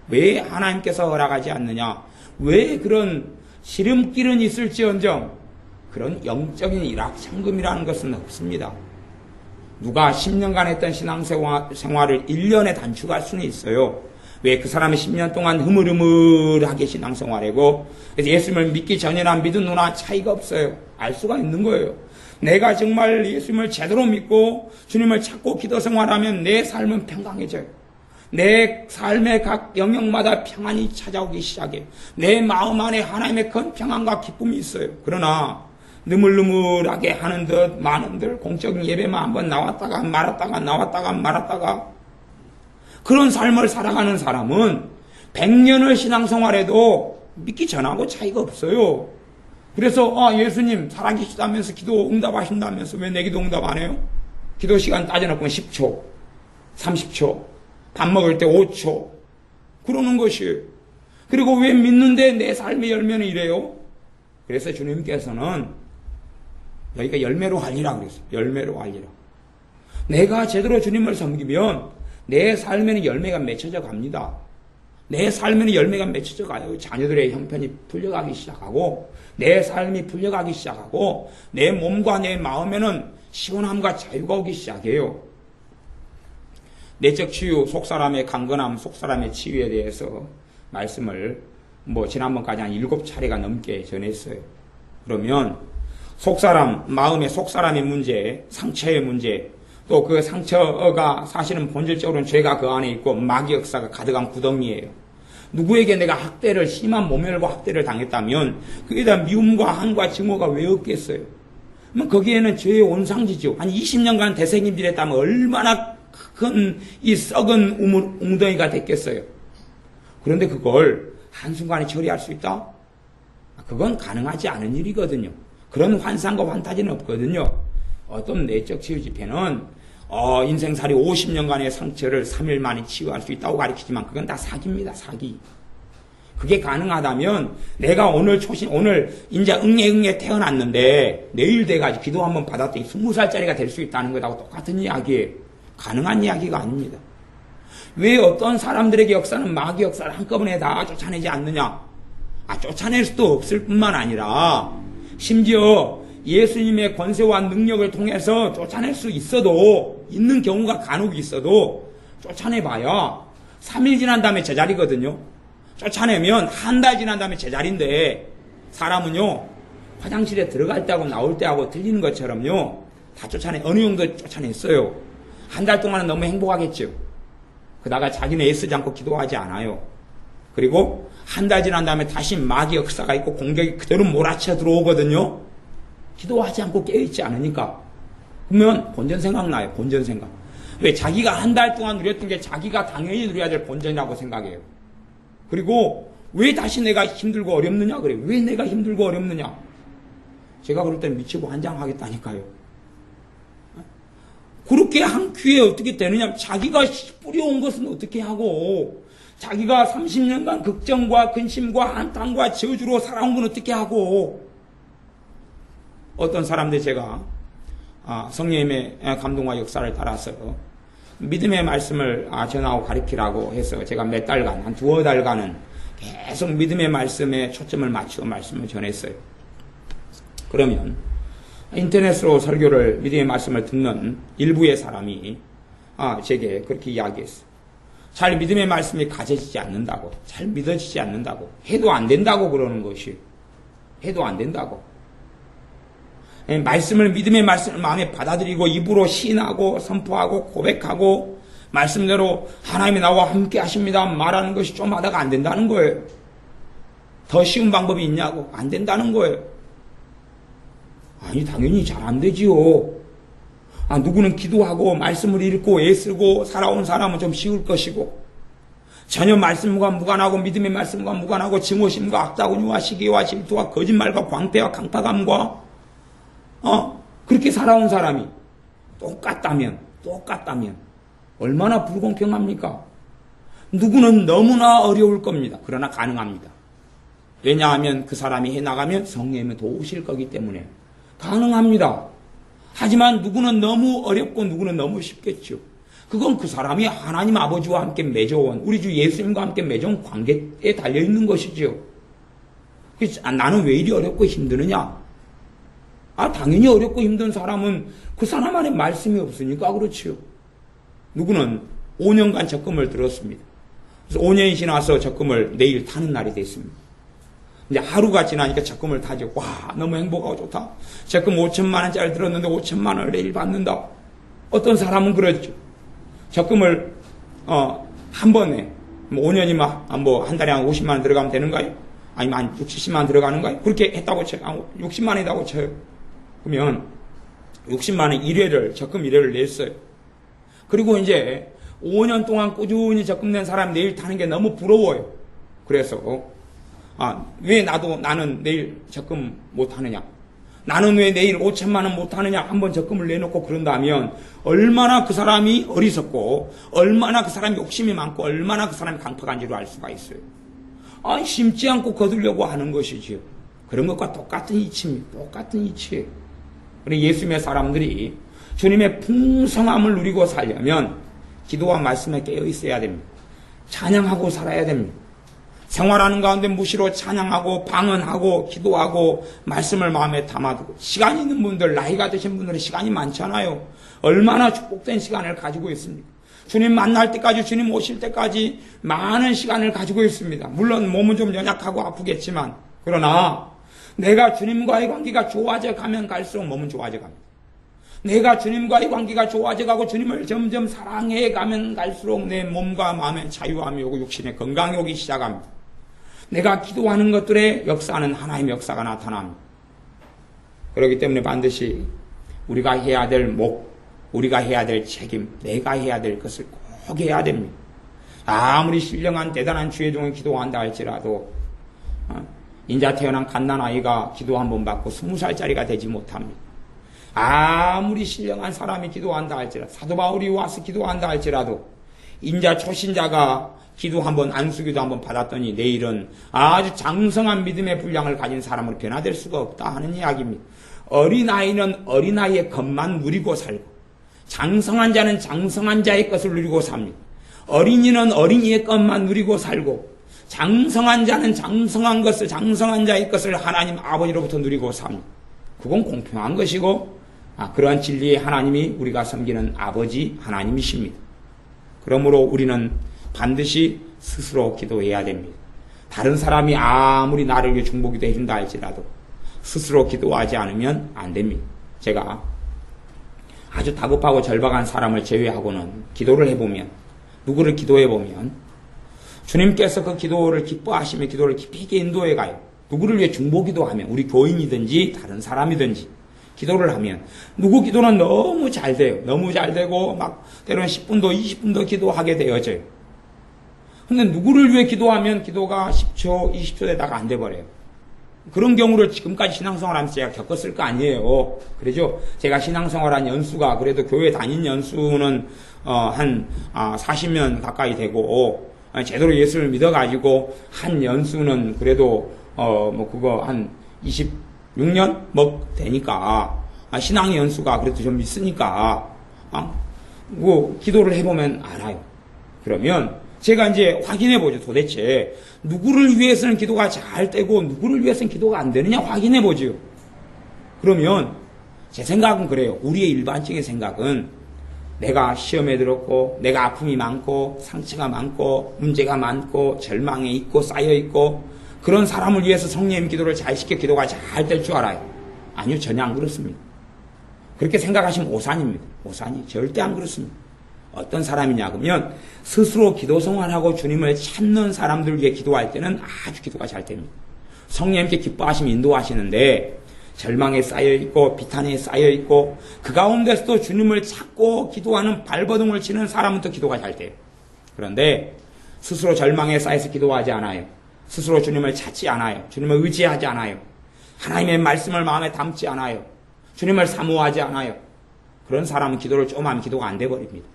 왜 하나님께서 허락하지 않느냐? 왜 그런 지름길은 있을지언정 그런 영적인 일확천금이라는 것은 없습니다. 누가 10년간 했던 신앙생활을 1년에 단축할 수는 있어요. 왜 그 사람이 10년 동안 흐물흐물하게 신앙생활하고 그래서 예수님을 믿기 전이나 믿은 후나 차이가 없어요. 알 수가 있는 거예요. 내가 정말 예수님을 제대로 믿고 주님을 찾고 기도 생활하면 내 삶은 평강해져요. 내 삶의 각 영역마다 평안이 찾아오기 시작해요. 내 마음 안에 하나님의 큰 평안과 기쁨이 있어요. 그러나 느물느물하게 하는 듯 마는 듯 공적인 예배만 한번 나왔다가 말았다가 그런 삶을 살아가는 사람은 100년을 신앙생활해도 믿기 전하고 차이가 없어요. 그래서 예수님 살아계시다면서 기도 응답하신다면서 왜 내 기도 응답 안 해요? 기도 시간 따져놓고 10초, 30초, 밥 먹을 때 5초 그러는 것이에요. 그리고 왜 믿는데 내 삶의 열매는 이래요? 그래서 주님께서는 너희가 열매로 하리라 그랬어요. 열매로 하리라. 내가 제대로 주님을 섬기면 내 삶에는 열매가 맺혀져 갑니다. 내 삶에는 열매가 맺혀져 가요. 자녀들의 형편이 풀려가기 시작하고 내 삶이 풀려가기 시작하고 내 몸과 내 마음에는 시원함과 자유가 오기 시작해요. 내적 치유, 속사람의 강건함, 속사람의 치유에 대해서 말씀을 지난번까지 한 7차례가 넘게 전했어요. 그러면 속사람, 마음의 속사람의 문제, 상처의 문제, 또 그 상처가 사실은 본질적으로는 죄가 그 안에 있고 마귀 역사가 가득한 구덩이에요. 누구에게 내가 학대를, 심한 모멸과 학대를 당했다면 그에 대한 미움과 한과 증오가 왜 없겠어요? 거기에는 죄의 온상지죠. 한 20년간 대생임질했다면 얼마나 큰 이 썩은 웅덩이가 됐겠어요. 그런데 그걸 한순간에 처리할 수 있다? 그건 가능하지 않은 일이거든요. 그런 환상과 환타지는 없거든요. 어떤 내적 치유 집회는 인생살이 50년간의 상처를 3일 만에 치유할 수 있다고 가르치지만 그건 다 사기입니다. 사기. 그게 가능하다면 내가 오늘 이제 응애 태어났는데 내일 돼가지고 기도 한번 받았더니 20살짜리가 될 수 있다는 것하고 똑같은 이야기예요. 가능한 이야기가 아닙니다. 왜 어떤 사람들에게 역사는 마귀 역사를 한꺼번에 다 쫓아내지 않느냐? 쫓아낼 수도 없을 뿐만 아니라 심지어 예수님의 권세와 능력을 통해서 쫓아낼 수 있는 경우가 간혹 있어도 쫓아내봐야 3일 지난 다음에 제자리거든요. 쫓아내면 한 달 지난 다음에 제자리인데 사람은요 화장실에 들어갈 때하고 나올 때하고 틀리는 것처럼요 다 어느 정도 쫓아냈어요. 한 달 동안은 너무 행복하겠죠. 그러다가 자기는 애쓰지 않고 기도하지 않아요. 그리고 한 달 지난 다음에 다시 마귀 역사가 있고 공격이 그대로 몰아쳐 들어오거든요. 기도하지 않고 깨어있지 않으니까. 그러면 본전 생각나요. 본전 생각. 왜? 자기가 한 달 동안 누렸던 게 자기가 당연히 누려야 될 본전이라고 생각해요. 그리고 왜 다시 내가 힘들고 어렵느냐? 그래요. 왜 내가 힘들고 어렵느냐? 제가 그럴 때 미치고 환장하겠다니까요. 그렇게 한 큐에 어떻게 되느냐? 자기가 뿌려온 것은 어떻게 하고, 자기가 30년간 걱정과 근심과 한탄과 저주로 살아온 건 어떻게 하고, 어떤 사람들 제가 성령님의 감동과 역사를 따라서 믿음의 말씀을 전하고 가르치라고 해서 제가 몇 달간, 한 2-3달간은 계속 믿음의 말씀에 초점을 맞추어 말씀을 전했어요. 그러면 인터넷으로 설교를 믿음의 말씀을 듣는 일부의 사람이 제게 그렇게 이야기했어요. 잘 믿음의 말씀이 가져지지 않는다고, 잘 믿어지지 않는다고, 해도 안 된다고 그러는 것이에요. 해도 안 된다고. 말씀을, 믿음의 말씀을 마음에 받아들이고 입으로 시인하고 선포하고 고백하고 말씀대로 하나님이 나와 함께 하십니다 말하는 것이 좀 하다가 안 된다는 거예요. 더 쉬운 방법이 있냐고. 안 된다는 거예요. 아니 당연히 잘 안 되지요. 누구는 기도하고 말씀을 읽고 애쓰고 살아온 사람은 좀 쉬울 것이고 전혀 말씀과 무관하고 믿음의 말씀과 무관하고 증오심과 악다군유와 시기와 질투와 거짓말과 광패와 강파감과 그렇게 살아온 사람이 똑같다면 얼마나 불공평합니까? 누구는 너무나 어려울 겁니다. 그러나 가능합니다. 왜냐하면 그 사람이 해나가면 성령님이 도우실 거기 때문에 가능합니다. 하지만 누구는 너무 어렵고 누구는 너무 쉽겠죠. 그건 그 사람이 하나님 아버지와 함께 맺어온 우리 주 예수님과 함께 맺어온 관계에 달려있는 것이죠. 나는 왜 이리 어렵고 힘드느냐? 당연히 어렵고 힘든 사람은 그 사람 안에 말씀이 없으니까 그렇지요. 누구는 5년간 적금을 들었습니다. 그래서 5년이 지나서 적금을 내일 타는 날이 됐습니다. 이제 하루가 지나니까 적금을 타죠. 와, 너무 행복하고 좋다. 적금 5천만 원짜리 들었는데 5천만 원을 내일 받는다. 어떤 사람은 그렇죠. 적금을 한 번에 5년이면 한 달에 한 50만 원 들어가면 되는가요? 아니면 한 60, 70만 원 들어가는가요? 그렇게 했다고 쳐요. 60만 원이라고 쳐요. 그러면 60만 원 1회를 적금 1회를 냈어요. 그리고 이제 5년 동안 꾸준히 적금 낸 사람 내일 타는 게 너무 부러워요. 그래서 왜 나는 내일 적금 못 하느냐? 나는 왜 내일 5천만 원 못 하느냐? 한번 적금을 내놓고 그런다면 얼마나 그 사람이 어리석고 얼마나 그 사람이 욕심이 많고 얼마나 그 사람이 강팍한지를 알 수가 있어요. 심지 않고 거두려고 하는 것이지요. 그런 것과 똑같은 이치입니다. 똑같은 이치예요. 우리 예수님의 사람들이 주님의 풍성함을 누리고 살려면 기도와 말씀에 깨어 있어야 됩니다. 찬양하고 살아야 됩니다. 생활하는 가운데 무시로 찬양하고 방언하고 기도하고 말씀을 마음에 담아두고 시간이 있는 분들, 나이가 드신 분들은 시간이 많잖아요. 얼마나 축복된 시간을 가지고 있습니까? 주님 만날 때까지, 주님 오실 때까지 많은 시간을 가지고 있습니다. 물론 몸은 좀 연약하고 아프겠지만, 그러나 내가 주님과의 관계가 좋아져 가면 갈수록 몸은 좋아져 갑니다. 내가 주님과의 관계가 좋아져 가고 주님을 점점 사랑해 가면 갈수록 내 몸과 마음에 자유함이 오고 육신의 건강이 오기 시작합니다. 내가 기도하는 것들의 역사는 하나님의 역사가 나타납니다. 그렇기 때문에 반드시 우리가 해야 될 우리가 해야 될 책임, 내가 해야 될 것을 꼭 해야 됩니다. 아무리 신령한 대단한 주의 종이 기도한다 할지라도 인자 태어난 갓난아이가 기도 한 번 받고 20살짜리가 되지 못합니다. 아무리 신령한 사람이 기도한다 할지라도, 사도 바울이 와서 기도한다 할지라도 인자 초신자가 기도 한번, 안수기도 한번 받았더니 내일은 아주 장성한 믿음의 분량을 가진 사람으로 변화될 수가 없다 하는 이야기입니다. 어린아이는 어린아이의 것만 누리고 살고 장성한 자는 장성한 자의 것을 누리고 삽니다. 어린이는 어린이의 것만 누리고 살고 장성한 자는 장성한 것을, 장성한 자의 것을 하나님 아버지로부터 누리고 삽니다. 그건 공평한 것이고 그러한 진리의 하나님이 우리가 섬기는 아버지 하나님이십니다. 그러므로 우리는 반드시 스스로 기도해야 됩니다. 다른 사람이 아무리 나를 위해 중보기도 해준다 할지라도 스스로 기도하지 않으면 안 됩니다. 제가 아주 다급하고 절박한 사람을 제외하고는 기도를 해보면, 누구를 기도해보면 주님께서 그 기도를 기뻐하시며 기도를 깊이 있게 인도해 가요. 누구를 위해 중보기도 하면, 우리 교인이든지 다른 사람이든지 기도를 하면 누구 기도는 너무 잘 돼요. 너무 잘 되고 막 때로는 10분도 20분도 기도하게 되어져요. 근데 누구를 위해 기도하면 기도가 10초 20초 되다가 안 돼버려요. 그런 경우를 지금까지 신앙생활하면서 제가 겪었을 거 아니에요. 그러죠? 제가 신앙생활한 연수가 그래도 교회 다닌 연수는 한 40년 가까이 되고 제대로 예수를 믿어가지고 한 연수는 그래도 그거 한 26년 되니까 신앙의 연수가 그래도 좀 있으니까 기도를 해보면 알아요. 그러면 제가 이제 확인해 보죠. 도대체 누구를 위해서는 기도가 잘 되고 누구를 위해서는 기도가 안 되느냐 확인해 보죠. 그러면 제 생각은 그래요. 우리의 일반적인 생각은 내가 시험에 들었고 내가 아픔이 많고 상처가 많고 문제가 많고 절망에 있고 쌓여 있고 그런 사람을 위해서 성령 기도를 잘 시켜 기도가 잘 될 줄 알아요. 아니요, 전혀 안 그렇습니다. 그렇게 생각하시면 오산입니다. 오산이 절대 안 그렇습니다. 어떤 사람이냐 그러면 스스로 기도 생활하고 주님을 찾는 사람들 위해 기도할 때는 아주 기도가 잘 됩니다. 성령님께 기뻐하시면 인도하시는데 절망에 쌓여있고 비탄에 쌓여있고 그 가운데서도 주님을 찾고 기도하는 발버둥을 치는 사람은 또 기도가 잘 돼요. 그런데 스스로 절망에 쌓여서 기도하지 않아요. 스스로 주님을 찾지 않아요. 주님을 의지하지 않아요. 하나님의 말씀을 마음에 담지 않아요. 주님을 사모하지 않아요. 그런 사람은 기도를 좀 하면 기도가 안 돼버립니다.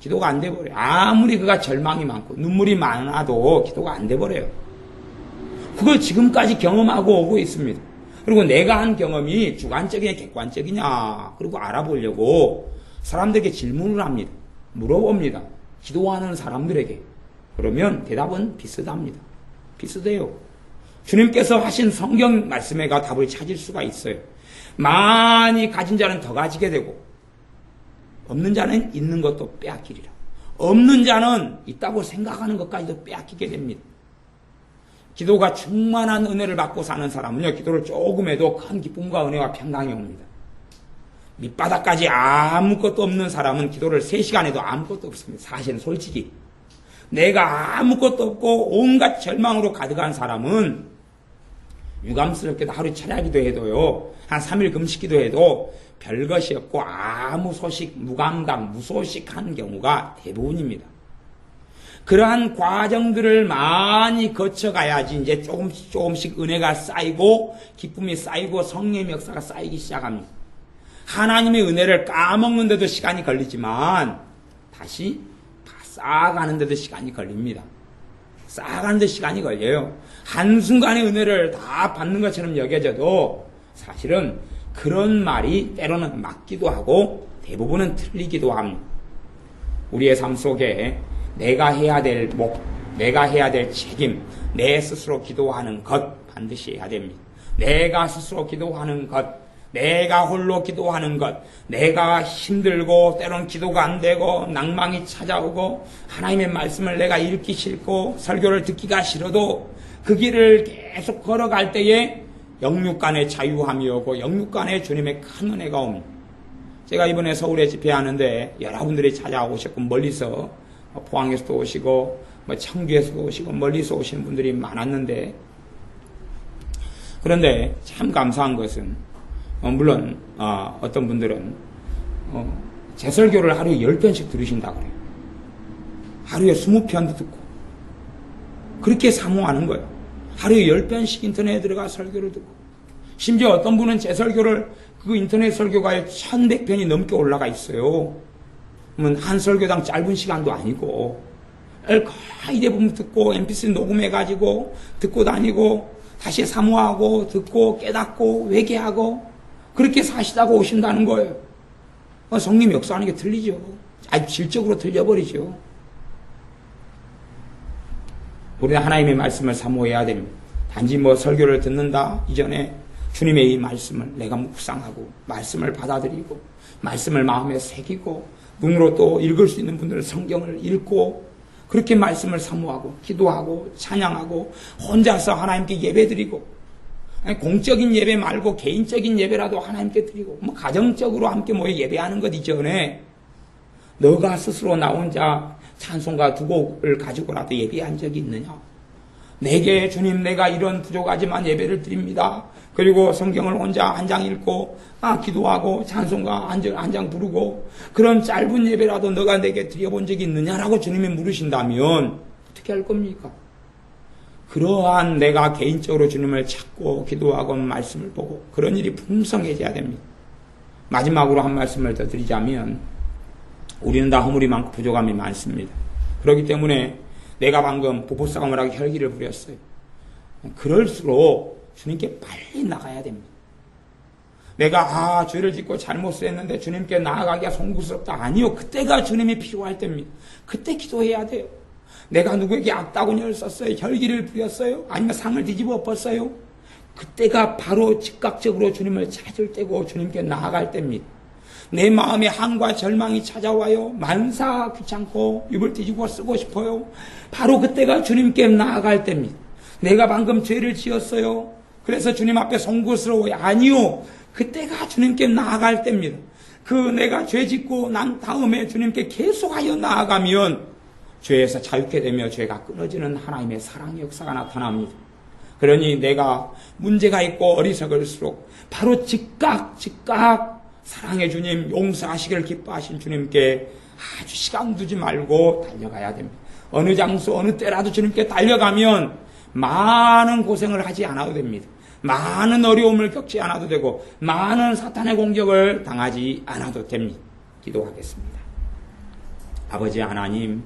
기도가 안 돼버려요. 아무리 그가 절망이 많고 눈물이 많아도 기도가 안 돼버려요. 그걸 지금까지 경험하고 오고 있습니다. 그리고 내가 한 경험이 주관적이냐 객관적이냐 그리고 알아보려고 사람들에게 질문을 합니다. 물어봅니다. 기도하는 사람들에게. 그러면 대답은 비슷합니다. 비슷해요. 주님께서 하신 성경 말씀에 가 답을 찾을 수가 있어요. 많이 가진 자는 더 가지게 되고 없는 자는 있는 것도 빼앗기리라. 없는 자는 있다고 생각하는 것까지도 빼앗기게 됩니다. 기도가 충만한 은혜를 받고 사는 사람은요, 기도를 조금 해도 큰 기쁨과 은혜와 평강이 옵니다. 밑바닥까지 아무것도 없는 사람은 기도를 3시간 해도 아무것도 없습니다. 사실은 솔직히. 내가 아무것도 없고 온갖 절망으로 가득한 사람은 유감스럽게도 하루 철야기도 해도요, 한 3일 금식기도 해도 별것이 없고 아무 소식, 무감각, 무소식한 경우가 대부분입니다. 그러한 과정들을 많이 거쳐가야지 이제 조금씩 은혜가 쌓이고 기쁨이 쌓이고 성령의 역사가 쌓이기 시작합니다. 하나님의 은혜를 까먹는데도 시간이 걸리지만 다시 쌓아가는데도 시간이 걸립니다. 쌓아가는데 시간이 걸려요. 한순간에 은혜를 다 받는 것처럼 여겨져도 사실은 그런 말이 때로는 맞기도 하고 대부분은 틀리기도 합니다. 우리의 삶 속에 내가 해야 될 내가 해야 될 책임, 내 스스로 기도하는 것 반드시 해야 됩니다. 내가 스스로 기도하는 것, 내가 홀로 기도하는 것, 내가 힘들고 때론 기도가 안 되고 낭망이 찾아오고 하나님의 말씀을 내가 읽기 싫고 설교를 듣기가 싫어도 그 길을 계속 걸어갈 때에 영육간의 자유함이 오고 영육간의 주님의 큰 은혜가 옵니다. 제가 이번에 서울에 집회하는데 여러분들이 찾아오셨고 멀리서 포항에서도 오시고 청주에서도 오시고 멀리서 오시는 분들이 많았는데, 그런데 참 감사한 것은 물론 어떤 분들은 제 설교를 하루에 10편씩 들으신다 그래요. 하루에 20편도 듣고 그렇게 사모하는 거예요. 하루에 10편씩 인터넷에 들어가 설교를 듣고, 심지어 어떤 분은 제 설교를 그 인터넷 설교가에 1100편이 넘게 올라가 있어요. 그러면 한 설교당 짧은 시간도 아니고 거의 대부분 듣고 mp3 녹음해가지고 듣고 다니고 다시 사모하고 듣고 깨닫고 회개하고 그렇게 사시다가 오신다는 거예요. 성령 역사하는 게 틀리죠. 아주 질적으로 틀려버리죠. 우리는 하나님의 말씀을 사모해야 됩니다. 단지 설교를 듣는다 이전에 주님의 이 말씀을 내가 묵상하고 말씀을 받아들이고 말씀을 마음에 새기고 눈으로 또 읽을 수 있는 분들은 성경을 읽고 그렇게 말씀을 사모하고 기도하고 찬양하고 혼자서 하나님께 예배드리고, 공적인 예배 말고 개인적인 예배라도 하나님께 드리고 가정적으로 함께 모여 예배하는 것 이전에 너가 스스로 나 혼자 찬송가 2곡을 가지고라도 예배한 적이 있느냐? 내게 주님 내가 이런 부족하지만 예배를 드립니다. 그리고 성경을 혼자 한 장 읽고 기도하고 찬송가 한 장 부르고 그런 짧은 예배라도 너가 내게 드려본 적이 있느냐라고 주님이 물으신다면 어떻게 할 겁니까? 그러한 내가 개인적으로 주님을 찾고 기도하고 말씀을 보고 그런 일이 풍성해져야 됩니다. 마지막으로 한 말씀을 더 드리자면 우리는 다 허물이 많고 부족함이 많습니다. 그렇기 때문에 내가 방금 보포사가모라고 혈기를 부렸어요. 그럴수록 주님께 빨리 나가야 됩니다. 내가 죄를 짓고 잘못을 했는데 주님께 나아가기가 송구스럽다. 아니요. 그때가 주님이 필요할 때입니다. 그때 기도해야 돼요. 내가 누구에게 악다구니를 썼어요. 혈기를 부렸어요. 아니면 상을 뒤집어 엎었어요. 그때가 바로 즉각적으로 주님을 찾을 때고 주님께 나아갈 때입니다. 내 마음에 한과 절망이 찾아와요. 만사 귀찮고 입을 뒤집어 쓰고 싶어요. 바로 그때가 주님께 나아갈 때입니다. 내가 방금 죄를 지었어요. 그래서 주님 앞에 송구스러워요. 아니요. 그때가 주님께 나아갈 때입니다. 내가 죄 짓고 난 다음에 주님께 계속하여 나아가면 죄에서 자유케 되며 죄가 끊어지는 하나님의 사랑의 역사가 나타납니다. 그러니 내가 문제가 있고 어리석을수록 바로 즉각 사랑의 주님, 용서하시기를 기뻐하신 주님께 아주 시간 두지 말고 달려가야 됩니다. 어느 장소 어느 때라도 주님께 달려가면 많은 고생을 하지 않아도 됩니다. 많은 어려움을 겪지 않아도 되고 많은 사탄의 공격을 당하지 않아도 됩니다. 기도하겠습니다. 아버지 하나님,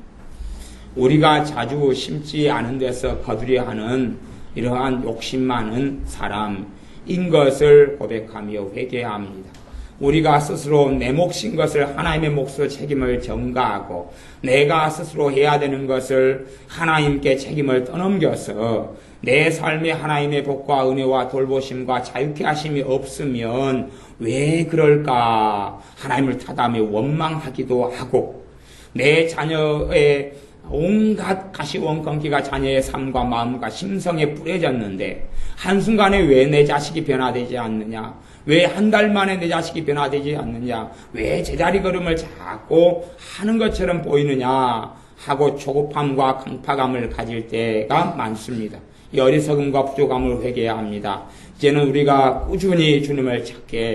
우리가 자주 심지 않은 데서 거두려 하는 이러한 욕심 많은 사람인 것을 고백하며 회개합니다. 우리가 스스로 내 몫인 것을 하나님의 몫으로 책임을 전가하고 내가 스스로 해야 되는 것을 하나님께 책임을 떠넘겨서 내 삶에 하나님의 복과 은혜와 돌보심과 자유케 하심이 없으면 왜 그럴까 하나님을 타담해 원망하기도 하고 내 자녀의 온갖 가시원건기가 자녀의 삶과 마음과 심성에 뿌려졌는데 한순간에 왜 내 자식이 변화되지 않느냐, 왜 한 달 만에 내 자식이 변화되지 않느냐, 왜 제자리 걸음을 자꾸 하는 것처럼 보이느냐 하고 조급함과 강팍함을 가질 때가 많습니다. 이 어리석음과 부족함을 회개해야 합니다. 이제는 우리가 꾸준히 주님을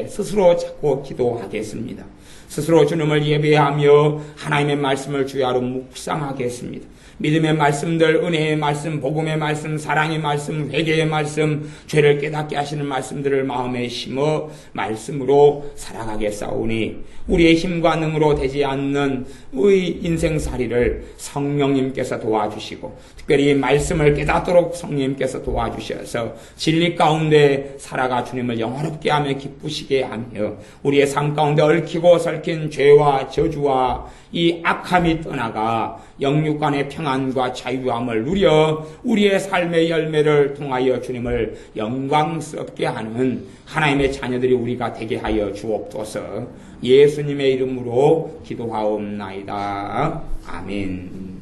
스스로 찾고 기도하겠습니다. 스스로 주님을 예배하며 하나님의 말씀을 주야로 묵상하겠습니다. 믿음의 말씀들, 은혜의 말씀, 복음의 말씀, 사랑의 말씀, 회개의 말씀, 죄를 깨닫게 하시는 말씀들을 마음에 심어 말씀으로 살아가겠사오니 우리의 힘과 능으로 되지 않는 우리 인생살이를 성령님께서 도와주시고 특별히 말씀을 깨닫도록 성령님께서 도와주셔서 진리 가운데 살아가 주님을 영화롭게 하며 기쁘시게 하며 우리의 삶 가운데 얽히고 설킨 죄와 저주와 이 악함이 떠나가 영육간의 평안과 자유함을 누려 우리의 삶의 열매를 통하여 주님을 영광스럽게 하는 하나님의 자녀들이 우리가 되게 하여 주옵소서. 예수님의 이름으로 기도하옵나이다. 아멘.